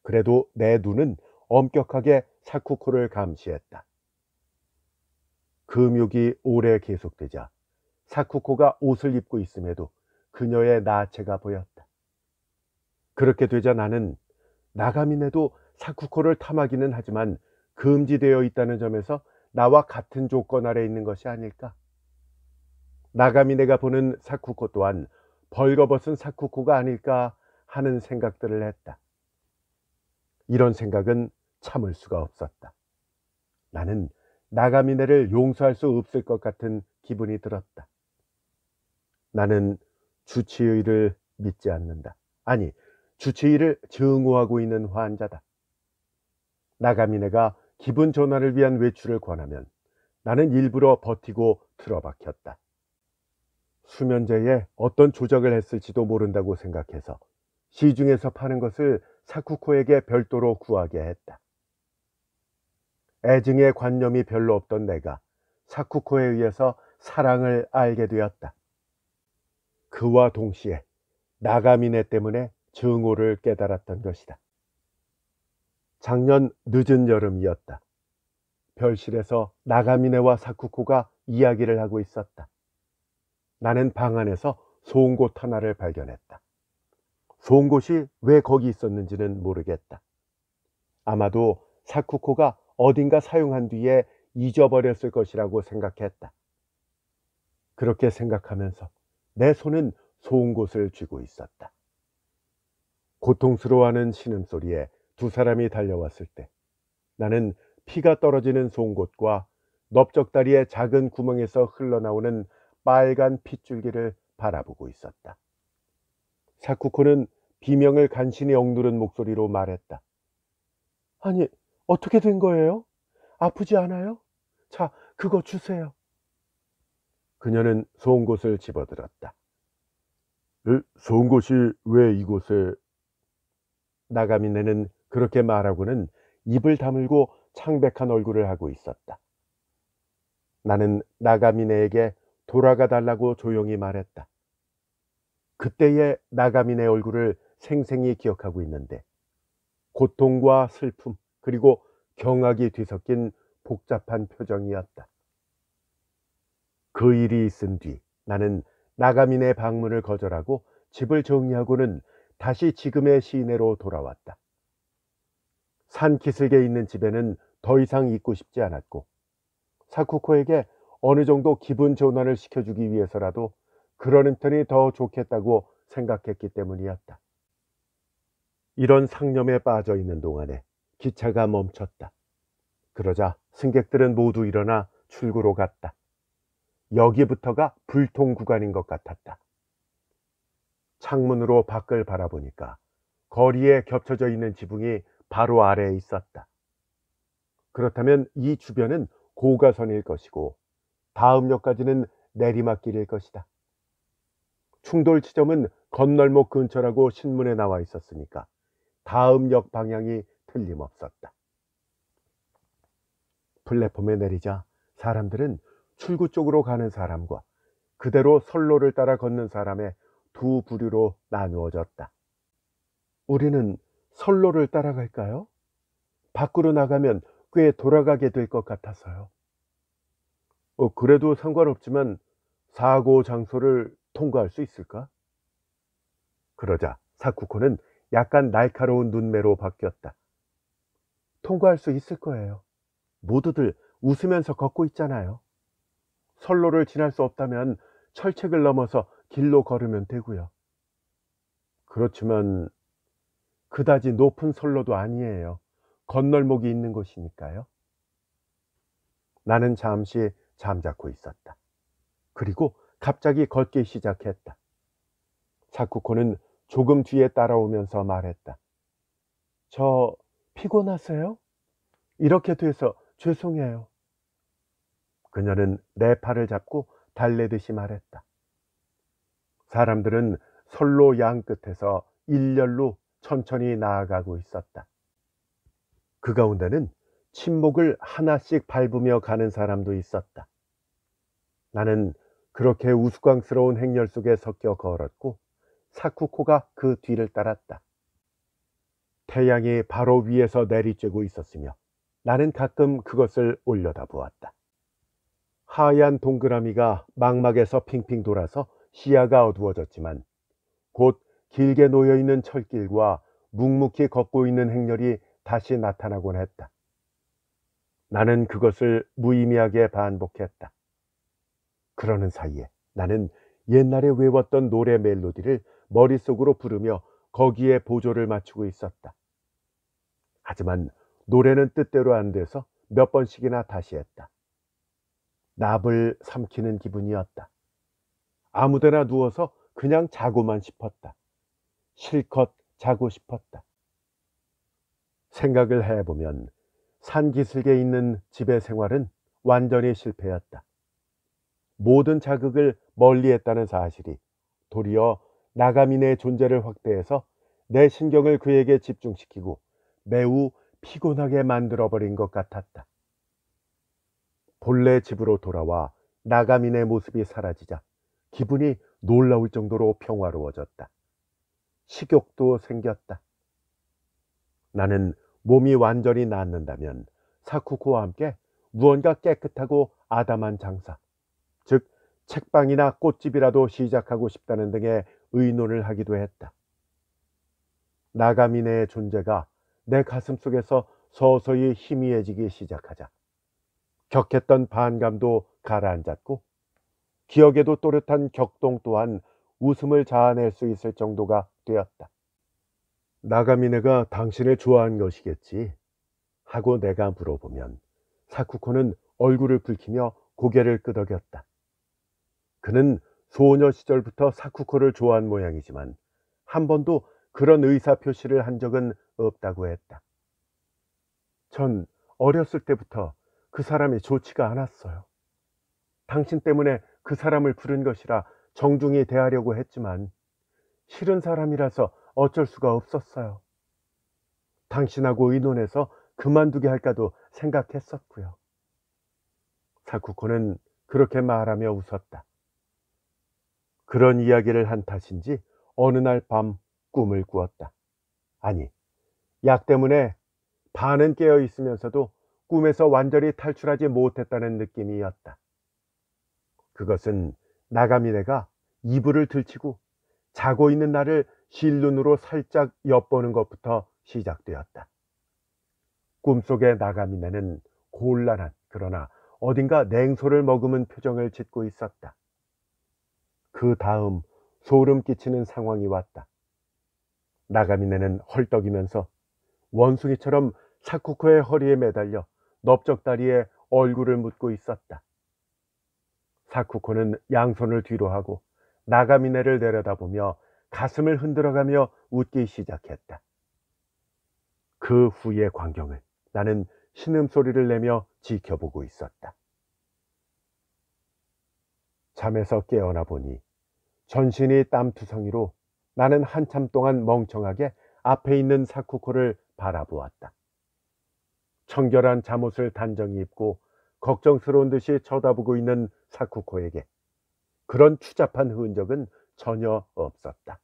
그래도 내 눈은 엄격하게 사쿠코를 감시했다. 금욕이 오래 계속되자 사쿠코가 옷을 입고 있음에도 그녀의 나체가 보였다. 그렇게 되자 나는 나가미네도 사쿠코를 탐하기는 하지만 금지되어 있다는 점에서 나와 같은 조건 아래 있는 것이 아닐까? 나가미네가 보는 사쿠코 또한 벌거벗은 사쿠코가 아닐까 하는 생각들을 했다. 이런 생각은 참을 수가 없었다. 나는 나가미네를 용서할 수 없을 것 같은 기분이 들었다. 나는 주치의를 믿지 않는다. 아니, 주치의를 증오하고 있는 환자다. 나가미네가 기분 전환을 위한 외출을 권하면 나는 일부러 버티고 틀어박혔다. 수면제에 어떤 조작을 했을지도 모른다고 생각해서 시중에서 파는 것을 사쿠코에게 별도로 구하게 했다. 애증의 관념이 별로 없던 내가 사쿠코에 의해서 사랑을 알게 되었다. 그와 동시에 나가미네 때문에 증오를 깨달았던 것이다. 작년 늦은 여름이었다. 별실에서 나가미네와 사쿠코가 이야기를 하고 있었다. 나는 방 안에서 송곳 하나를 발견했다. 송곳이 왜 거기 있었는지는 모르겠다. 아마도 사쿠코가 어딘가 사용한 뒤에 잊어버렸을 것이라고 생각했다. 그렇게 생각하면서 내 손은 송곳을 쥐고 있었다. 고통스러워하는 신음소리에 두 사람이 달려왔을 때 나는 피가 떨어지는 송곳과 넓적다리의 작은 구멍에서 흘러나오는 빨간 핏줄기를 바라보고 있었다. 사쿠코는 비명을 간신히 억누른 목소리로 말했다. 아니, 어떻게 된 거예요? 아프지 않아요? 자, 그거 주세요. 그녀는 송곳을 집어들었다. 송곳이 왜 이곳에? 나가미네는 그렇게 말하고는 입을 다물고 창백한 얼굴을 하고 있었다. 나는 나가미네에게 돌아가 달라고 조용히 말했다. 그때의 나가미네 얼굴을 생생히 기억하고 있는데 고통과 슬픔 그리고 경악이 뒤섞인 복잡한 표정이었다. 그 일이 있은 뒤 나는 나가미네 방문을 거절하고 집을 정리하고는 다시 지금의 시내로 돌아왔다. 산기슭에 있는 집에는 더 이상 있고 싶지 않았고 사쿠코에게 어느 정도 기분 전환을 시켜주기 위해서라도 그러는 편이 더 좋겠다고 생각했기 때문이었다. 이런 상념에 빠져 있는 동안에 기차가 멈췄다. 그러자 승객들은 모두 일어나 출구로 갔다. 여기부터가 불통 구간인 것 같았다. 창문으로 밖을 바라보니까 거리에 겹쳐져 있는 지붕이 바로 아래에 있었다. 그렇다면 이 주변은 고가선일 것이고 다음 역까지는 내리막길일 것이다. 충돌 지점은 건널목 근처라고 신문에 나와 있었으니까 다음 역 방향이 틀림없었다. 플랫폼에 내리자 사람들은 출구 쪽으로 가는 사람과 그대로 선로를 따라 걷는 사람의 두 부류로 나누어졌다. 우리는 선로를 따라갈까요? 밖으로 나가면 꽤 돌아가게 될 것 같아서요. 그래도 상관없지만 사고 장소를 통과할 수 있을까? 그러자 사쿠코는 약간 날카로운 눈매로 바뀌었다. 통과할 수 있을 거예요. 모두들 웃으면서 걷고 있잖아요. 선로를 지날 수 없다면 철책을 넘어서 길로 걸으면 되고요. 그렇지만 그다지 높은 선로도 아니에요. 건널목이 있는 곳이니까요. 나는 잠시 잠자코 있었다. 그리고 갑자기 걷기 시작했다. 사쿠코는 조금 뒤에 따라오면서 말했다. 저 피곤하세요? 이렇게 돼서 죄송해요. 그녀는 내 팔을 잡고 달래듯이 말했다. 사람들은 선로 양 끝에서 일렬로 천천히 나아가고 있었다. 그 가운데는 침묵을 하나씩 밟으며 가는 사람도 있었다. 나는 그렇게 우스꽝스러운 행렬 속에 섞여 걸었고 사쿠코가 그 뒤를 따랐다. 태양이 바로 위에서 내리쬐고 있었으며 나는 가끔 그것을 올려다보았다. 하얀 동그라미가 망막에서 핑핑 돌아서 시야가 어두워졌지만 곧 길게 놓여있는 철길과 묵묵히 걷고 있는 행렬이 다시 나타나곤 했다. 나는 그것을 무의미하게 반복했다. 그러는 사이에 나는 옛날에 외웠던 노래 멜로디를 머릿속으로 부르며 거기에 보조를 맞추고 있었다. 하지만 노래는 뜻대로 안 돼서 몇 번씩이나 다시 했다. 납을 삼키는 기분이었다. 아무데나 누워서 그냥 자고만 싶었다. 실컷 자고 싶었다. 생각을 해보면 산기슭에 있는 집의 생활은 완전히 실패였다. 모든 자극을 멀리했다는 사실이 도리어 나가민의 존재를 확대해서 내 신경을 그에게 집중시키고 매우 피곤하게 만들어버린 것 같았다. 본래 집으로 돌아와 나가민의 모습이 사라지자 기분이 놀라울 정도로 평화로워졌다. 식욕도 생겼다. 나는 몸이 완전히 낫는다면 사쿠코와 함께 무언가 깨끗하고 아담한 장사, 즉 책방이나 꽃집이라도 시작하고 싶다는 등의 의논을 하기도 했다. 나가민의 존재가 내 가슴 속에서 서서히 희미해지기 시작하자 격했던 반감도 가라앉았고 기억에도 또렷한 격동 또한 웃음을 자아낼 수 있을 정도가 되었다. 나가미네가 당신을 좋아한 것이겠지 하고 내가 물어보면 사쿠코는 얼굴을 붉히며 고개를 끄덕였다. 그는 소녀 시절부터 사쿠코를 좋아한 모양이지만 한 번도 그런 의사표시를 한 적은 없다고 했다. 전 어렸을 때부터 그 사람이 좋지가 않았어요. 당신 때문에 그 사람을 부른 것이라 정중히 대하려고 했지만 싫은 사람이라서 어쩔 수가 없었어요. 당신하고 의논해서 그만두게 할까도 생각했었고요. 사쿠코는 그렇게 말하며 웃었다. 그런 이야기를 한 탓인지 어느 날 밤 꿈을 꾸었다. 아니, 약 때문에 반은 깨어 있으면서도 꿈에서 완전히 탈출하지 못했다는 느낌이었다. 그것은 나가미네가 이불을 들치고 자고 있는 나를 실눈으로 살짝 엿보는 것부터 시작되었다. 꿈속의 나가미네는 곤란한 그러나 어딘가 냉소를 머금은 표정을 짓고 있었다. 그 다음 소름 끼치는 상황이 왔다. 나가미네는 헐떡이면서 원숭이처럼 사쿠코의 허리에 매달려 넓적다리에 얼굴을 묻고 있었다. 사쿠코는 양손을 뒤로 하고 나가미네를 내려다보며 가슴을 흔들어가며 웃기 시작했다. 그 후의 광경을 나는 신음소리를 내며 지켜보고 있었다. 잠에서 깨어나 보니 전신이 땀투성이로 나는 한참 동안 멍청하게 앞에 있는 사쿠코를 바라보았다. 청결한 잠옷을 단정히 입고 걱정스러운 듯이 쳐다보고 있는 사쿠코에게 그런 추잡한 흔적은 전혀 없었다.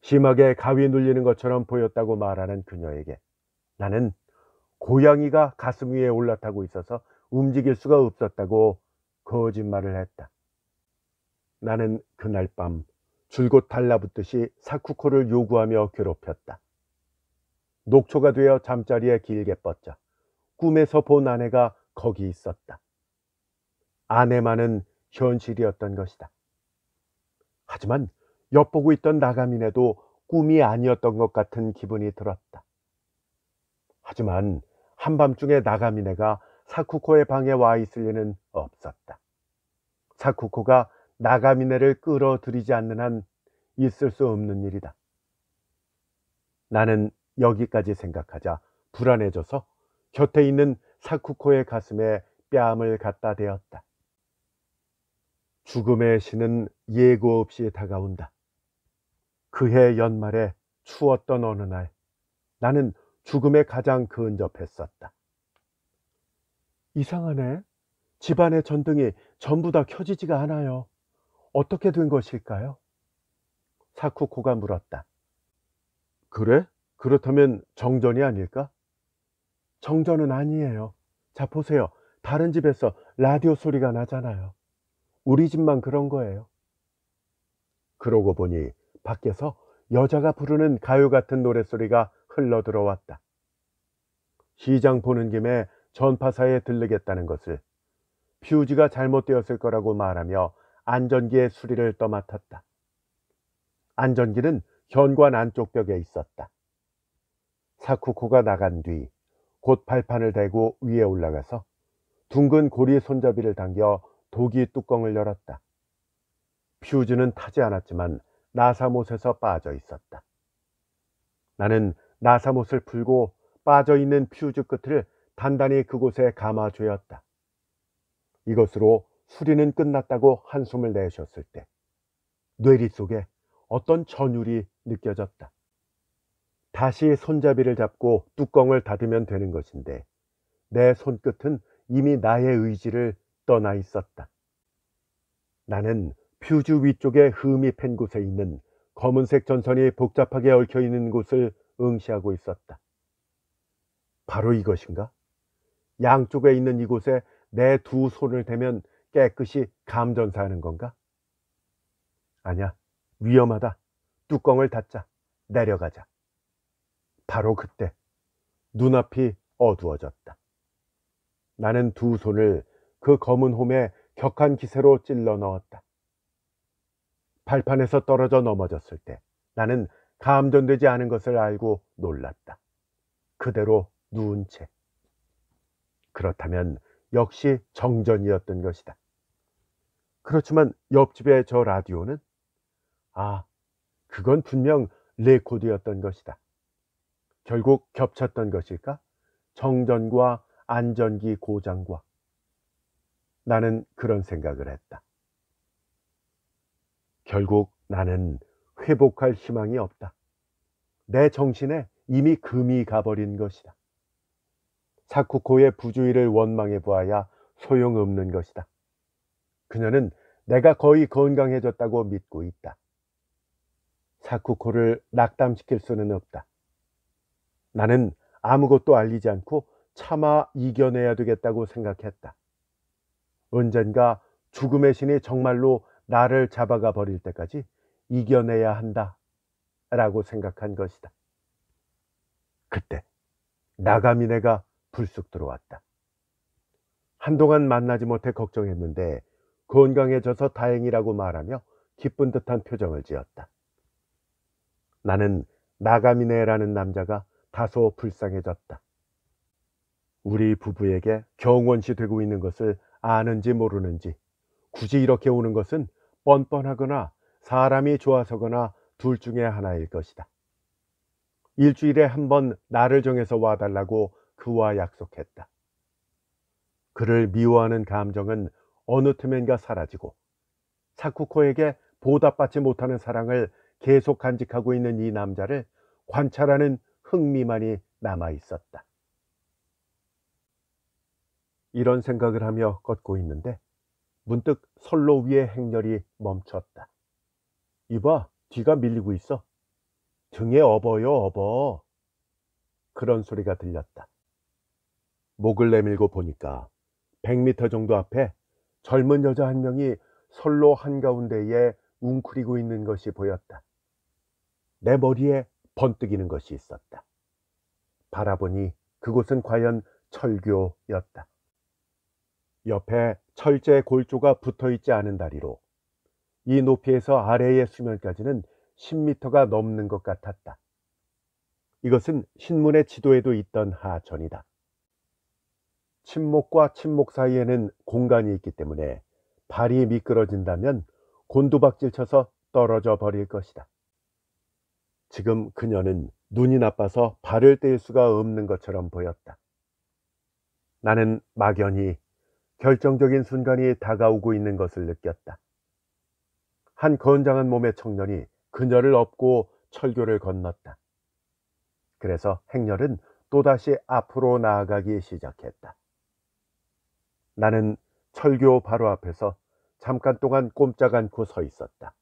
심하게 가위 눌리는 것처럼 보였다고 말하는 그녀에게 나는 고양이가 가슴 위에 올라타고 있어서 움직일 수가 없었다고 거짓말을 했다. 나는 그날 밤 줄곧 달라붙듯이 사쿠코를 요구하며 괴롭혔다. 녹초가 되어 잠자리에 길게 뻗자 꿈에서 본 아내가 거기 있었다. 아내만은 현실이었던 것이다. 하지만 엿보고 있던 나가미네도 꿈이 아니었던 것 같은 기분이 들었다. 하지만 한밤중에 나가미네가 사쿠코의 방에 와 있을 리는 없었다. 사쿠코가 나가미네를 끌어들이지 않는 한 있을 수 없는 일이다. 나는 여기까지 생각하자 불안해져서 곁에 있는 사쿠코의 가슴에 뺨을 갖다 대었다. 죽음의 신은 예고 없이 다가온다. 그해 연말에 추웠던 어느 날, 나는 죽음에 가장 근접했었다. 이상하네. 집안의 전등이 전부 다 켜지지가 않아요. 어떻게 된 것일까요? 사쿠코가 물었다. 그래? 그렇다면 정전이 아닐까? 정전은 아니에요. 자, 보세요. 다른 집에서 라디오 소리가 나잖아요. 우리 집만 그런 거예요. 그러고 보니 밖에서 여자가 부르는 가요 같은 노랫소리가 흘러 들어왔다. 시장 보는 김에 전파사에 들르겠다는 것을 퓨즈가 잘못되었을 거라고 말하며 안전기의 수리를 떠맡았다. 안전기는 현관 안쪽 벽에 있었다. 사쿠코가 나간 뒤 곧 발판을 대고 위에 올라가서 둥근 고리 손잡이를 당겨 도기 뚜껑을 열었다. 퓨즈는 타지 않았지만 나사못에서 빠져 있었다. 나는 나사못을 풀고 빠져있는 퓨즈 끝을 단단히 그곳에 감아쥐었다. 이것으로 수리는 끝났다고 한숨을 내쉬었을 때 뇌리 속에 어떤 전율이 느껴졌다. 다시 손잡이를 잡고 뚜껑을 닫으면 되는 것인데 내 손끝은 이미 나의 의지를 떠나 있었다. 나는 퓨즈 위쪽에 흠이 팬 곳에 있는 검은색 전선이 복잡하게 얽혀 있는 곳을 응시하고 있었다. 바로 이것인가? 양쪽에 있는 이곳에 내 두 손을 대면 깨끗이 감전사하는 건가? 아니야. 위험하다. 뚜껑을 닫자. 내려가자. 바로 그때 눈앞이 어두워졌다. 나는 두 손을 그 검은 홈에 격한 기세로 찔러 넣었다. 발판에서 떨어져 넘어졌을 때 나는 감전되지 않은 것을 알고 놀랐다. 그대로 누운 채. 그렇다면 역시 정전이었던 것이다. 그렇지만 옆집의 저 라디오는 그건 분명 레코드였던 것이다. 결국 겹쳤던 것일까? 정전과 안전기 고장과. 나는 그런 생각을 했다. 결국 나는 회복할 희망이 없다. 내 정신에 이미 금이 가버린 것이다. 사쿠코의 부주의를 원망해 보아야 소용없는 것이다. 그녀는 내가 거의 건강해졌다고 믿고 있다. 사쿠코를 낙담시킬 수는 없다. 나는 아무것도 알리지 않고 차마 이겨내야 되겠다고 생각했다. 언젠가 죽음의 신이 정말로 나를 잡아가 버릴 때까지 이겨내야 한다 라고 생각한 것이다. 그때 나가미네가 불쑥 들어왔다. 한동안 만나지 못해 걱정했는데 건강해져서 다행이라고 말하며 기쁜 듯한 표정을 지었다. 나는 나가미네라는 남자가 다소 불쌍해졌다. 우리 부부에게 경원시 되고 있는 것을 아는지 모르는지 굳이 이렇게 오는 것은 뻔뻔하거나 사람이 좋아서거나 둘 중에 하나일 것이다. 일주일에 한 번 날을 정해서 와달라고 그와 약속했다. 그를 미워하는 감정은 어느 틈엔가 사라지고 사쿠코에게 보답받지 못하는 사랑을 계속 간직하고 있는 이 남자를 관찰하는 흥미만이 남아 있었다. 이런 생각을 하며 걷고 있는데 문득 선로 위의 행렬이 멈췄다. 이봐, 뒤가 밀리고 있어. 등에 업어요, 업어. 그런 소리가 들렸다. 목을 내밀고 보니까 100m 정도 앞에 젊은 여자 한 명이 선로 한가운데에 웅크리고 있는 것이 보였다. 내 머리에 번뜩이는 것이 있었다. 바라보니 그곳은 과연 철교였다. 옆에 철제 골조가 붙어있지 않은 다리로 이 높이에서 아래의 수면까지는 10m가 넘는 것 같았다. 이것은 신문의 지도에도 있던 하천이다. 침목과 침목 사이에는 공간이 있기 때문에 발이 미끄러진다면 곤두박질 쳐서 떨어져 버릴 것이다. 지금 그녀는 눈이 나빠서 발을 뗄 수가 없는 것처럼 보였다. 나는 막연히 결정적인 순간이 다가오고 있는 것을 느꼈다. 한 건장한 몸의 청년이 그녀를 업고 철교를 건넜다. 그래서 행렬은 또다시 앞으로 나아가기 시작했다. 나는 철교 바로 앞에서 잠깐 동안 꼼짝 않고 서 있었다.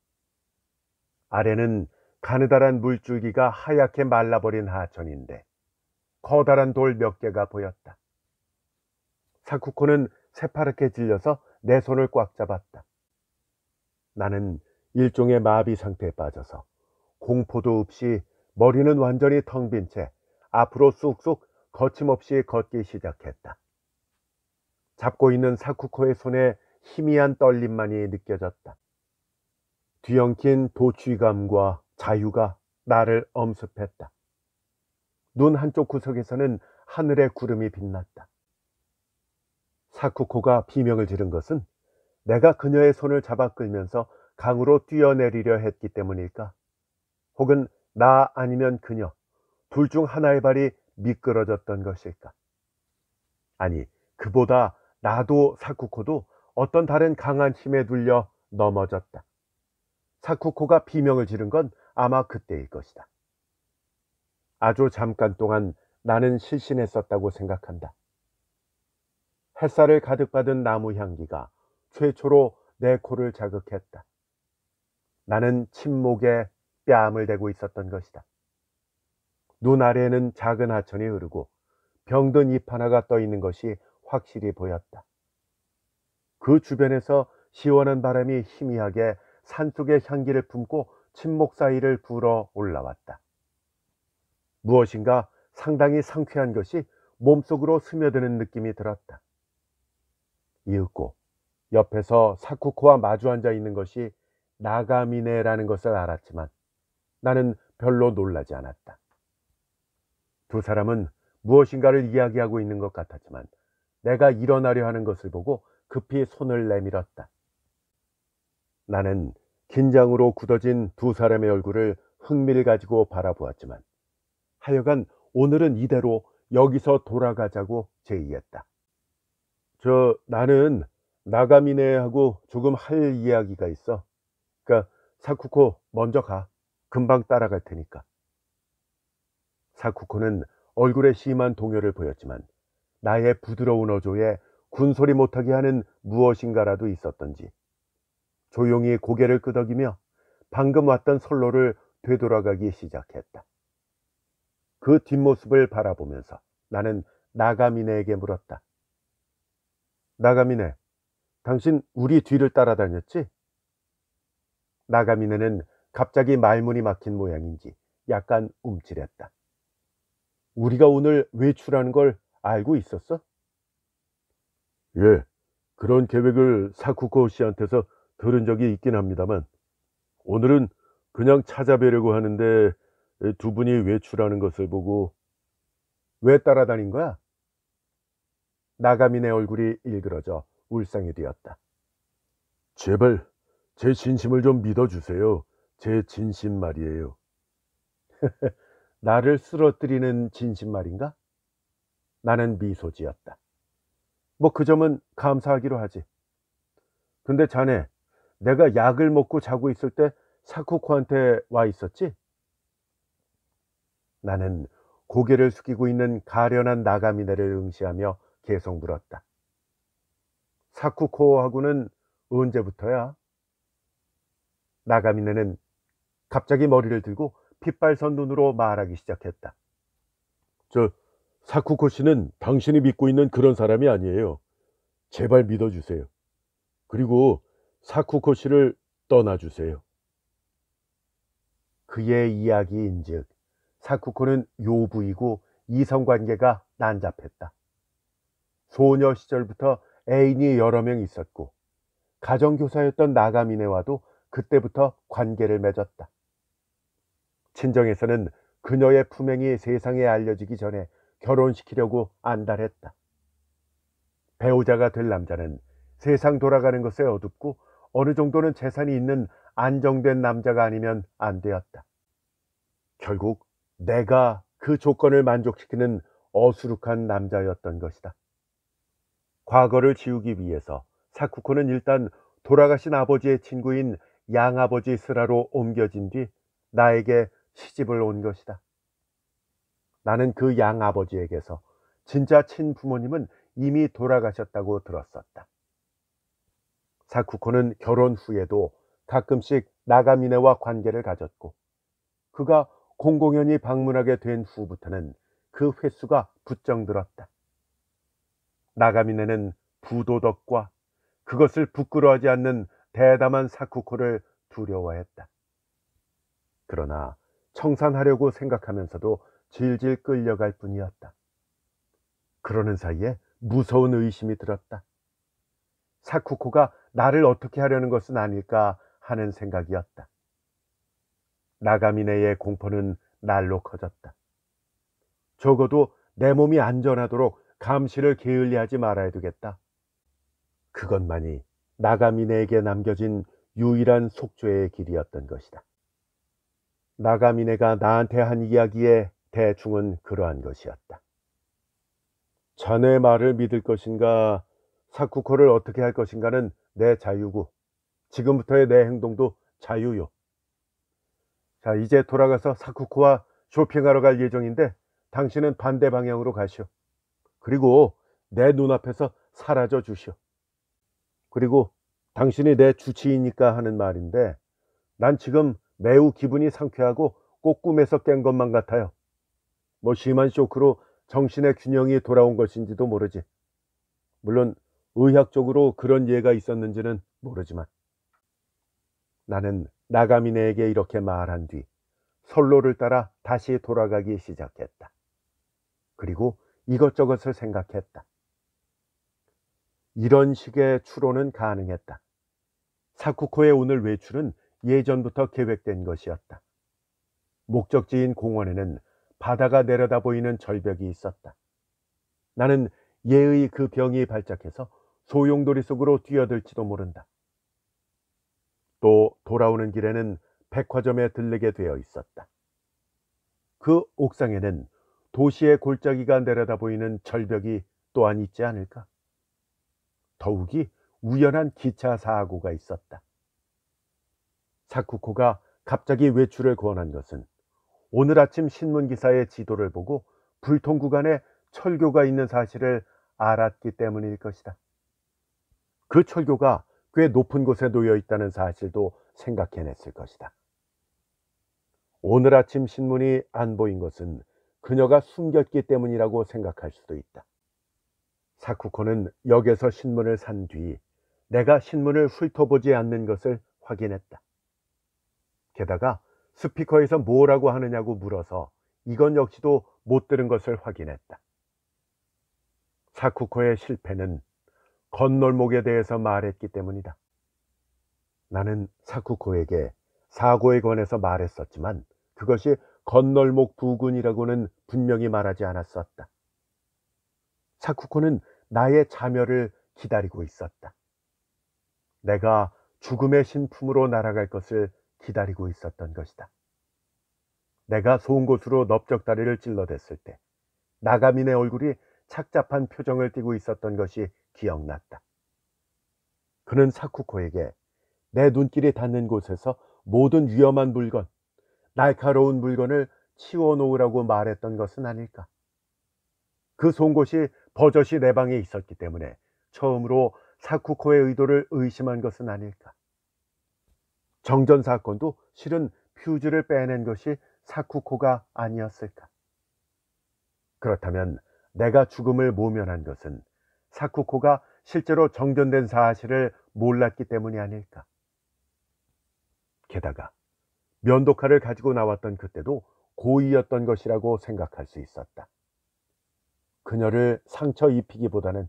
아래는 가느다란 물줄기가 하얗게 말라버린 하천인데 커다란 돌 몇 개가 보였다. 사쿠코는 새파랗게 질려서 내 손을 꽉 잡았다. 나는 일종의 마비 상태에 빠져서 공포도 없이 머리는 완전히 텅 빈 채 앞으로 쑥쑥 거침없이 걷기 시작했다. 잡고 있는 사쿠코의 손에 희미한 떨림만이 느껴졌다. 뒤엉킨 도취감과 자유가 나를 엄습했다. 눈 한쪽 구석에서는 하늘의 구름이 빛났다. 사쿠코가 비명을 지른 것은 내가 그녀의 손을 잡아 끌면서 강으로 뛰어내리려 했기 때문일까? 혹은 나 아니면 그녀, 둘 중 하나의 발이 미끄러졌던 것일까? 아니, 그보다 나도 사쿠코도 어떤 다른 강한 힘에 눌려 넘어졌다. 사쿠코가 비명을 지른 건 아마 그때일 것이다. 아주 잠깐 동안 나는 실신했었다고 생각한다. 햇살을 가득 받은 나무 향기가 최초로 내 코를 자극했다. 나는 침목에 뺨을 대고 있었던 것이다. 눈 아래에는 작은 하천이 흐르고 병든 잎 하나가 떠 있는 것이 확실히 보였다. 그 주변에서 시원한 바람이 희미하게 산속의 향기를 품고 침목 사이를 불어 올라왔다. 무엇인가 상당히 상쾌한 것이 몸속으로 스며드는 느낌이 들었다. 이윽고 옆에서 사쿠코와 마주 앉아 있는 것이 나가미네라는 것을 알았지만 나는 별로 놀라지 않았다. 두 사람은 무엇인가를 이야기하고 있는 것 같았지만 내가 일어나려 하는 것을 보고 급히 손을 내밀었다. 나는 긴장으로 굳어진 두 사람의 얼굴을 흥미를 가지고 바라보았지만 하여간 오늘은 이대로 여기서 돌아가자고 제의했다. 나는 나가미네하고 조금 할 이야기가 있어. 그러니까 사쿠코 먼저 가. 금방 따라갈 테니까. 사쿠코는 얼굴에 심한 동요를 보였지만 나의 부드러운 어조에 군소리 못하게 하는 무엇인가라도 있었던지 조용히 고개를 끄덕이며 방금 왔던 선로를 되돌아가기 시작했다. 그 뒷모습을 바라보면서 나는 나가미네에게 물었다. 나가미네, 당신 우리 뒤를 따라다녔지? 나가미네는 갑자기 말문이 막힌 모양인지 약간 움찔했다. 우리가 오늘 외출하는 걸 알고 있었어? 예, 그런 계획을 사쿠코 씨한테서 들은 적이 있긴 합니다만 오늘은 그냥 찾아뵈려고 하는데 두 분이 외출하는 것을 보고. 왜 따라다닌 거야? 나가미네 얼굴이 일그러져 울상이 되었다. 제발 제 진심을 좀 믿어주세요. 제 진심 말이에요. 나를 쓰러뜨리는 진심 말인가? 나는 미소 지었다. 뭐 그 점은 감사하기로 하지. 근데 자네, 내가 약을 먹고 자고 있을 때 사쿠코한테 와 있었지? 나는 고개를 숙이고 있는 가련한 나가미네를 응시하며 계속 물었다. 사쿠코하고는 언제부터야? 나가미네는 갑자기 머리를 들고 핏발선 눈으로 말하기 시작했다. 사쿠코 씨는 당신이 믿고 있는 그런 사람이 아니에요. 제발 믿어주세요. 그리고 사쿠코 씨를 떠나주세요. 그의 이야기인즉 사쿠코는 요부이고 이성관계가 난잡했다. 소녀 시절부터 애인이 여러 명 있었고 가정교사였던 나가미네와도 그때부터 관계를 맺었다. 친정에서는 그녀의 품행이 세상에 알려지기 전에 결혼시키려고 안달했다. 배우자가 될 남자는 세상 돌아가는 것에 어둡고 어느 정도는 재산이 있는 안정된 남자가 아니면 안 되었다. 결국 내가 그 조건을 만족시키는 어수룩한 남자였던 것이다. 과거를 지우기 위해서 사쿠코는 일단 돌아가신 아버지의 친구인 양아버지 스라로 옮겨진 뒤 나에게 시집을 온 것이다. 나는 그 양아버지에게서 진짜 친부모님은 이미 돌아가셨다고 들었었다. 사쿠코는 결혼 후에도 가끔씩 나가미네와 관계를 가졌고, 그가 공공연히 방문하게 된 후부터는 그 횟수가 부쩍 늘었다. 나가미네는 부도덕과 그것을 부끄러워하지 않는 대담한 사쿠코를 두려워했다. 그러나 청산하려고 생각하면서도 질질 끌려갈 뿐이었다. 그러는 사이에 무서운 의심이 들었다. 사쿠코가 나를 어떻게 하려는 것은 아닐까 하는 생각이었다. 나가미네의 공포는 날로 커졌다. 적어도 내 몸이 안전하도록 감시를 게을리하지 말아야 되겠다. 그것만이 나가미네에게 남겨진 유일한 속죄의 길이었던 것이다. 나가미네가 나한테 한 이야기의 대충은 그러한 것이었다. 자네 말을 믿을 것인가, 사쿠코를 어떻게 할 것인가는 내 자유고, 지금부터의 내 행동도 자유요. 자, 이제 돌아가서 사쿠코와 쇼핑하러 갈 예정인데 당신은 반대 방향으로 가시오. 그리고 내 눈앞에서 사라져 주시오. 그리고 당신이 내 주치의니까 하는 말인데, 난 지금 매우 기분이 상쾌하고 꼭 꿈에서 깬 것만 같아요. 뭐 심한 쇼크로 정신의 균형이 돌아온 것인지도 모르지. 물론 의학적으로 그런 예가 있었는지는 모르지만. 나는 나가미네에게 이렇게 말한 뒤 선로를 따라 다시 돌아가기 시작했다. 그리고 이것저것을 생각했다. 이런 식의 추론은 가능했다. 사쿠코의 오늘 외출은 예전부터 계획된 것이었다. 목적지인 공원에는 바다가 내려다 보이는 절벽이 있었다. 나는 예의 그 병이 발작해서 소용돌이 속으로 뛰어들지도 모른다. 또 돌아오는 길에는 백화점에 들르게 되어 있었다. 그 옥상에는 도시의 골짜기가 내려다 보이는 절벽이 또한 있지 않을까? 더욱이 우연한 기차 사고가 있었다. 사쿠코가 갑자기 외출을 권한 것은 오늘 아침 신문기사의 지도를 보고 불통 구간에 철교가 있는 사실을 알았기 때문일 것이다. 그 철교가 꽤 높은 곳에 놓여 있다는 사실도 생각해냈을 것이다. 오늘 아침 신문이 안 보인 것은 그녀가 숨겼기 때문이라고 생각할 수도 있다. 사쿠코는 역에서 신문을 산 뒤 내가 신문을 훑어보지 않는 것을 확인했다. 게다가 스피커에서 뭐라고 하느냐고 물어서 이건 역시도 못 들은 것을 확인했다. 사쿠코의 실패는 건널목에 대해서 말했기 때문이다. 나는 사쿠코에게 사고에 관해서 말했었지만 그것이 건널목 부근이라고는 분명히 말하지 않았었다. 사쿠코는 나의 자멸을 기다리고 있었다. 내가 죽음의 신품으로 날아갈 것을 기다리고 있었던 것이다. 내가 송곳으로 넓적다리를 찔러댔을 때 나가민의 얼굴이 착잡한 표정을 띠고 있었던 것이 기억났다. 그는 사쿠코에게 내 눈길이 닿는 곳에서 모든 위험한 물건, 날카로운 물건을 치워놓으라고 말했던 것은 아닐까. 그 송곳이 버젓이 내 방에 있었기 때문에 처음으로 사쿠코의 의도를 의심한 것은 아닐까. 정전 사건도 실은 퓨즈를 빼낸 것이 사쿠코가 아니었을까. 그렇다면 내가 죽음을 모면한 것은 사쿠코가 실제로 정전된 사실을 몰랐기 때문이 아닐까. 게다가 면도칼을 가지고 나왔던 그때도 고의였던 것이라고 생각할 수 있었다. 그녀를 상처 입히기보다는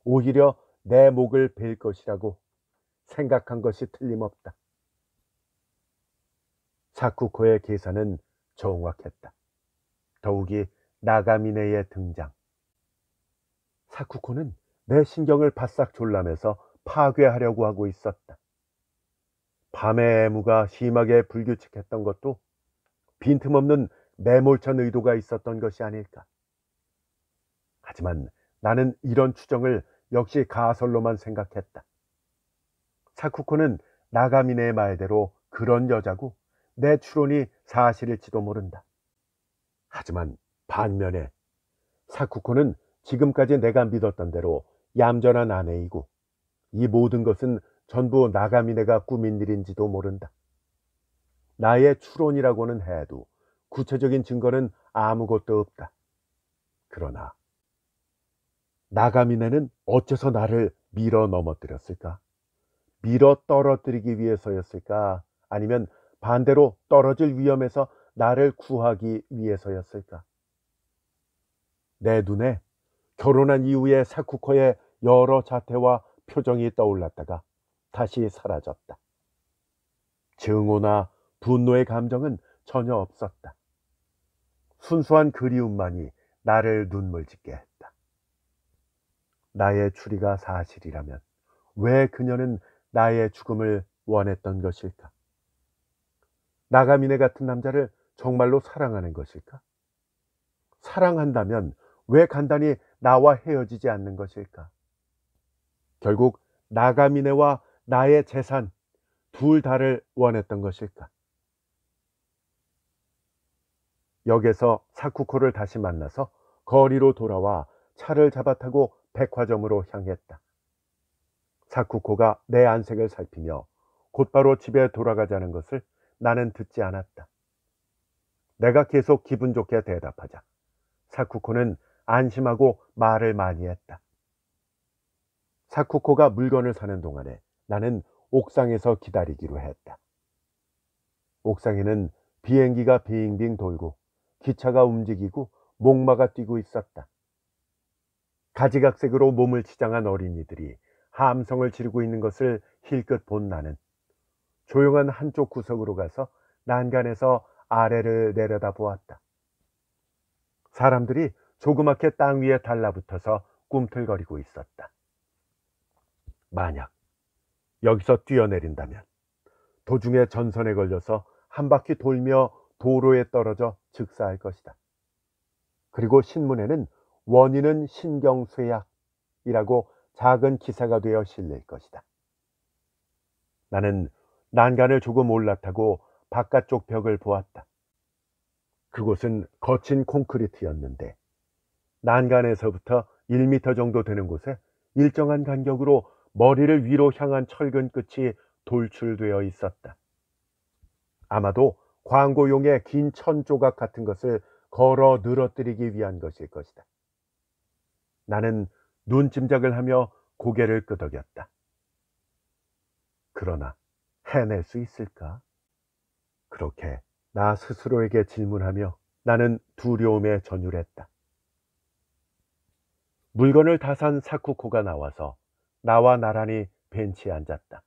오히려 내 목을 벨 것이라고 생각한 것이 틀림없다. 사쿠코의 계산은 정확했다. 더욱이 나가미네의 등장. 사쿠코는 내 신경을 바싹 졸라매서 파괴하려고 하고 있었다. 밤의 애무가 심하게 불규칙했던 것도 빈틈없는 매몰찬 의도가 있었던 것이 아닐까. 하지만 나는 이런 추정을 역시 가설로만 생각했다. 사쿠코는 나가미네의 말대로 그런 여자고 내 추론이 사실일지도 모른다. 하지만 반면에 사쿠코는 지금까지 내가 믿었던 대로 얌전한 아내이고 이 모든 것은 전부 나가미네가 꾸민 일인지도 모른다. 나의 추론이라고는 해도 구체적인 증거는 아무것도 없다. 그러나 나가미네는 어째서 나를 밀어 넘어뜨렸을까? 밀어 떨어뜨리기 위해서였을까? 아니면 반대로 떨어질 위험에서 나를 구하기 위해서였을까? 내 눈에 결혼한 이후의 사쿠코의 여러 자태와 표정이 떠올랐다가 다시 사라졌다. 증오나 분노의 감정은 전혀 없었다. 순수한 그리움만이 나를 눈물 짓게 했다. 나의 추리가 사실이라면 왜 그녀는 나의 죽음을 원했던 것일까? 나가미네 같은 남자를 정말로 사랑하는 것일까? 사랑한다면 왜 간단히 나와 헤어지지 않는 것일까? 결국 나가미네와 나의 재산 둘 다를 원했던 것일까? 역에서 사쿠코를 다시 만나서 거리로 돌아와 차를 잡아 타고 백화점으로 향했다. 사쿠코가 내 안색을 살피며 곧바로 집에 돌아가자는 것을 나는 듣지 않았다. 내가 계속 기분 좋게 대답하자 사쿠코는 안심하고 말을 많이 했다. 사쿠코가 물건을 사는 동안에 나는 옥상에서 기다리기로 했다. 옥상에는 비행기가 빙빙 돌고 기차가 움직이고 목마가 뛰고 있었다. 가지각색으로 몸을 치장한 어린이들이 함성을 지르고 있는 것을 힐끗 본 나는 조용한 한쪽 구석으로 가서 난간에서 아래를 내려다 보았다. 사람들이 조그맣게 땅 위에 달라붙어서 꿈틀거리고 있었다. 만약 여기서 뛰어내린다면 도중에 전선에 걸려서 한 바퀴 돌며 도로에 떨어져 즉사할 것이다. 그리고 신문에는 원인은 신경쇠약이라고 작은 기사가 되어 실릴 것이다. 나는 난간을 조금 올라타고 바깥쪽 벽을 보았다. 그곳은 거친 콘크리트였는데 난간에서부터 1m 정도 되는 곳에 일정한 간격으로 머리를 위로 향한 철근 끝이 돌출되어 있었다. 아마도 광고용의 긴 천 조각 같은 것을 걸어 늘어뜨리기 위한 것일 것이다. 나는 눈짐작을 하며 고개를 끄덕였다. 그러나 해낼 수 있을까? 그렇게 나 스스로에게 질문하며 나는 두려움에 전율했다. 물건을 다 산 사쿠코가 나와서 나와 나란히 벤치에 앉았다.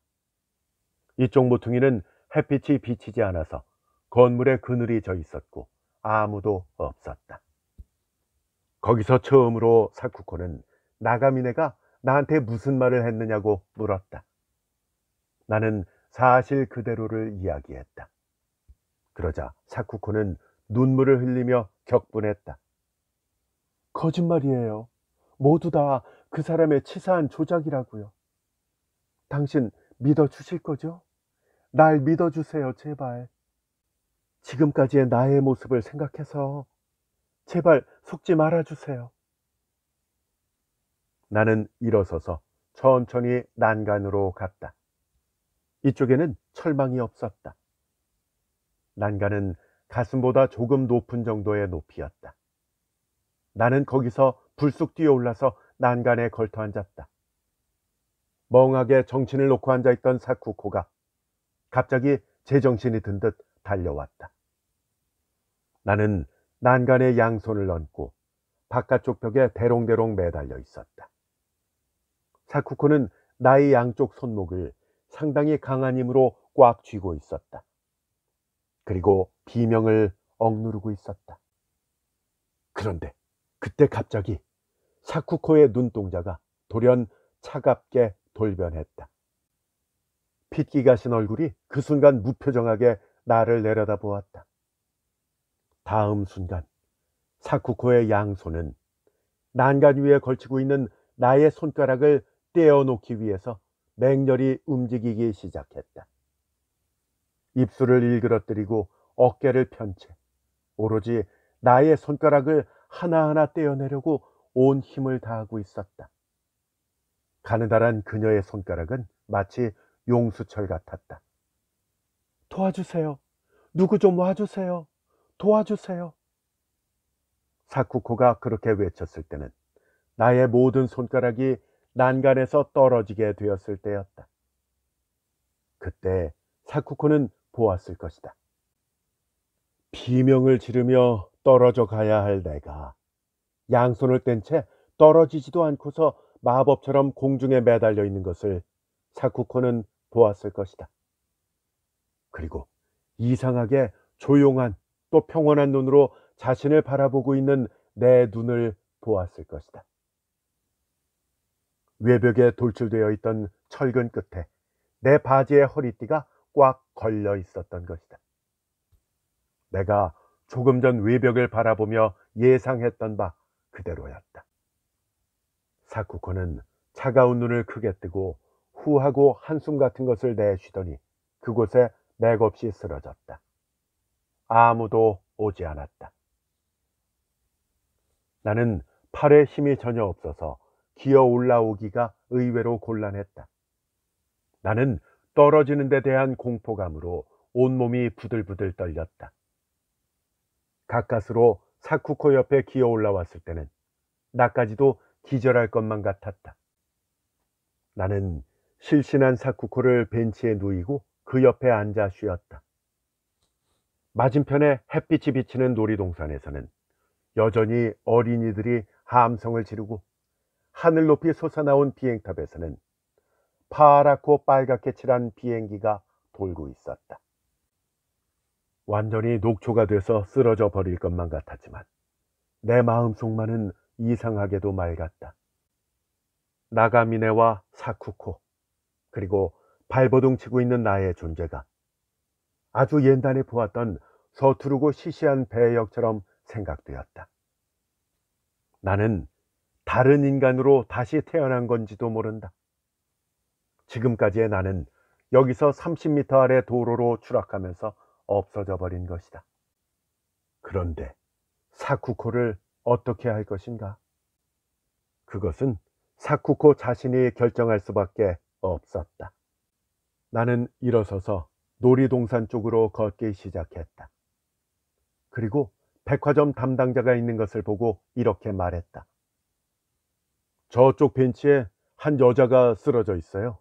이쪽 모퉁이는 햇빛이 비치지 않아서 건물에 그늘이 져 있었고 아무도 없었다. 거기서 처음으로 사쿠코는 나가미네가 나한테 무슨 말을 했느냐고 물었다. 나는 사실 그대로를 이야기했다. 그러자 사쿠코는 눈물을 흘리며 격분했다. 거짓말이에요. 모두 다 그 사람의 치사한 조작이라고요. 당신 믿어주실 거죠? 날 믿어주세요, 제발. 지금까지의 나의 모습을 생각해서 제발 속지 말아주세요. 나는 일어서서 천천히 난간으로 갔다. 이쪽에는 철망이 없었다. 난간은 가슴보다 조금 높은 정도의 높이였다. 나는 거기서 불쑥 뛰어올라서 난간에 걸터 앉았다. 멍하게 정신을 놓고 앉아있던 사쿠코가 갑자기 제정신이 든 듯 달려왔다. 나는 난간에 양손을 얹고 바깥쪽 벽에 대롱대롱 매달려 있었다. 사쿠코는 나의 양쪽 손목을 상당히 강한 힘으로 꽉 쥐고 있었다. 그리고 비명을 억누르고 있었다. 그런데 그때 갑자기 사쿠코의 눈동자가 돌연 차갑게 돌변했다. 핏기 가신 얼굴이 그 순간 무표정하게 나를 내려다보았다. 다음 순간 사쿠코의 양손은 난간 위에 걸치고 있는 나의 손가락을 떼어놓기 위해서 맹렬히 움직이기 시작했다. 입술을 일그러뜨리고 어깨를 편 채 오로지 나의 손가락을 하나하나 떼어내려고 온 힘을 다하고 있었다. 가느다란 그녀의 손가락은 마치 용수철 같았다. 도와주세요. 누구 좀 와주세요. 도와주세요. 사쿠코가 그렇게 외쳤을 때는 나의 모든 손가락이 난간에서 떨어지게 되었을 때였다. 그때 사쿠코는 보았을 것이다. 비명을 지르며 떨어져 가야 할 내가 양손을 뗀 채 떨어지지도 않고서 마법처럼 공중에 매달려 있는 것을 사쿠코는 보았을 것이다. 그리고 이상하게 조용한 또 평온한 눈으로 자신을 바라보고 있는 내 눈을 보았을 것이다. 외벽에 돌출되어 있던 철근 끝에 내 바지의 허리띠가 꽉 걸려 있었던 것이다. 내가 조금 전 외벽을 바라보며 예상했던 바 그대로였다. 사쿠코는 차가운 눈을 크게 뜨고 후하고 한숨 같은 것을 내쉬더니 그곳에 맥없이 쓰러졌다. 아무도 오지 않았다. 나는 팔에 힘이 전혀 없어서 기어 올라오기가 의외로 곤란했다. 나는 떨어지는 데 대한 공포감으로 온몸이 부들부들 떨렸다. 가까스로 사쿠코 옆에 기어 올라왔을 때는 나까지도 기절할 것만 같았다. 나는 실신한 사쿠코를 벤치에 누이고 그 옆에 앉아 쉬었다. 맞은편에 햇빛이 비치는 놀이동산에서는 여전히 어린이들이 함성을 지르고 하늘 높이 솟아나온 비행탑에서는 파랗고 빨갛게 칠한 비행기가 돌고 있었다. 완전히 녹초가 돼서 쓰러져 버릴 것만 같았지만 내 마음속만은 이상하게도 맑았다. 나가미네와 사쿠코 그리고 발버둥 치고 있는 나의 존재가 아주 옛날에 보았던 서투르고 시시한 배역처럼 생각되었다. 나는 다른 인간으로 다시 태어난 건지도 모른다. 지금까지의 나는 여기서 30m 아래 도로로 추락하면서 없어져 버린 것이다. 그런데 사쿠코를 어떻게 할 것인가? 그것은 사쿠코 자신이 결정할 수밖에 없었다. 나는 일어서서 놀이동산 쪽으로 걷기 시작했다. 그리고 백화점 담당자가 있는 것을 보고 이렇게 말했다. 저쪽 벤치에 한 여자가 쓰러져 있어요.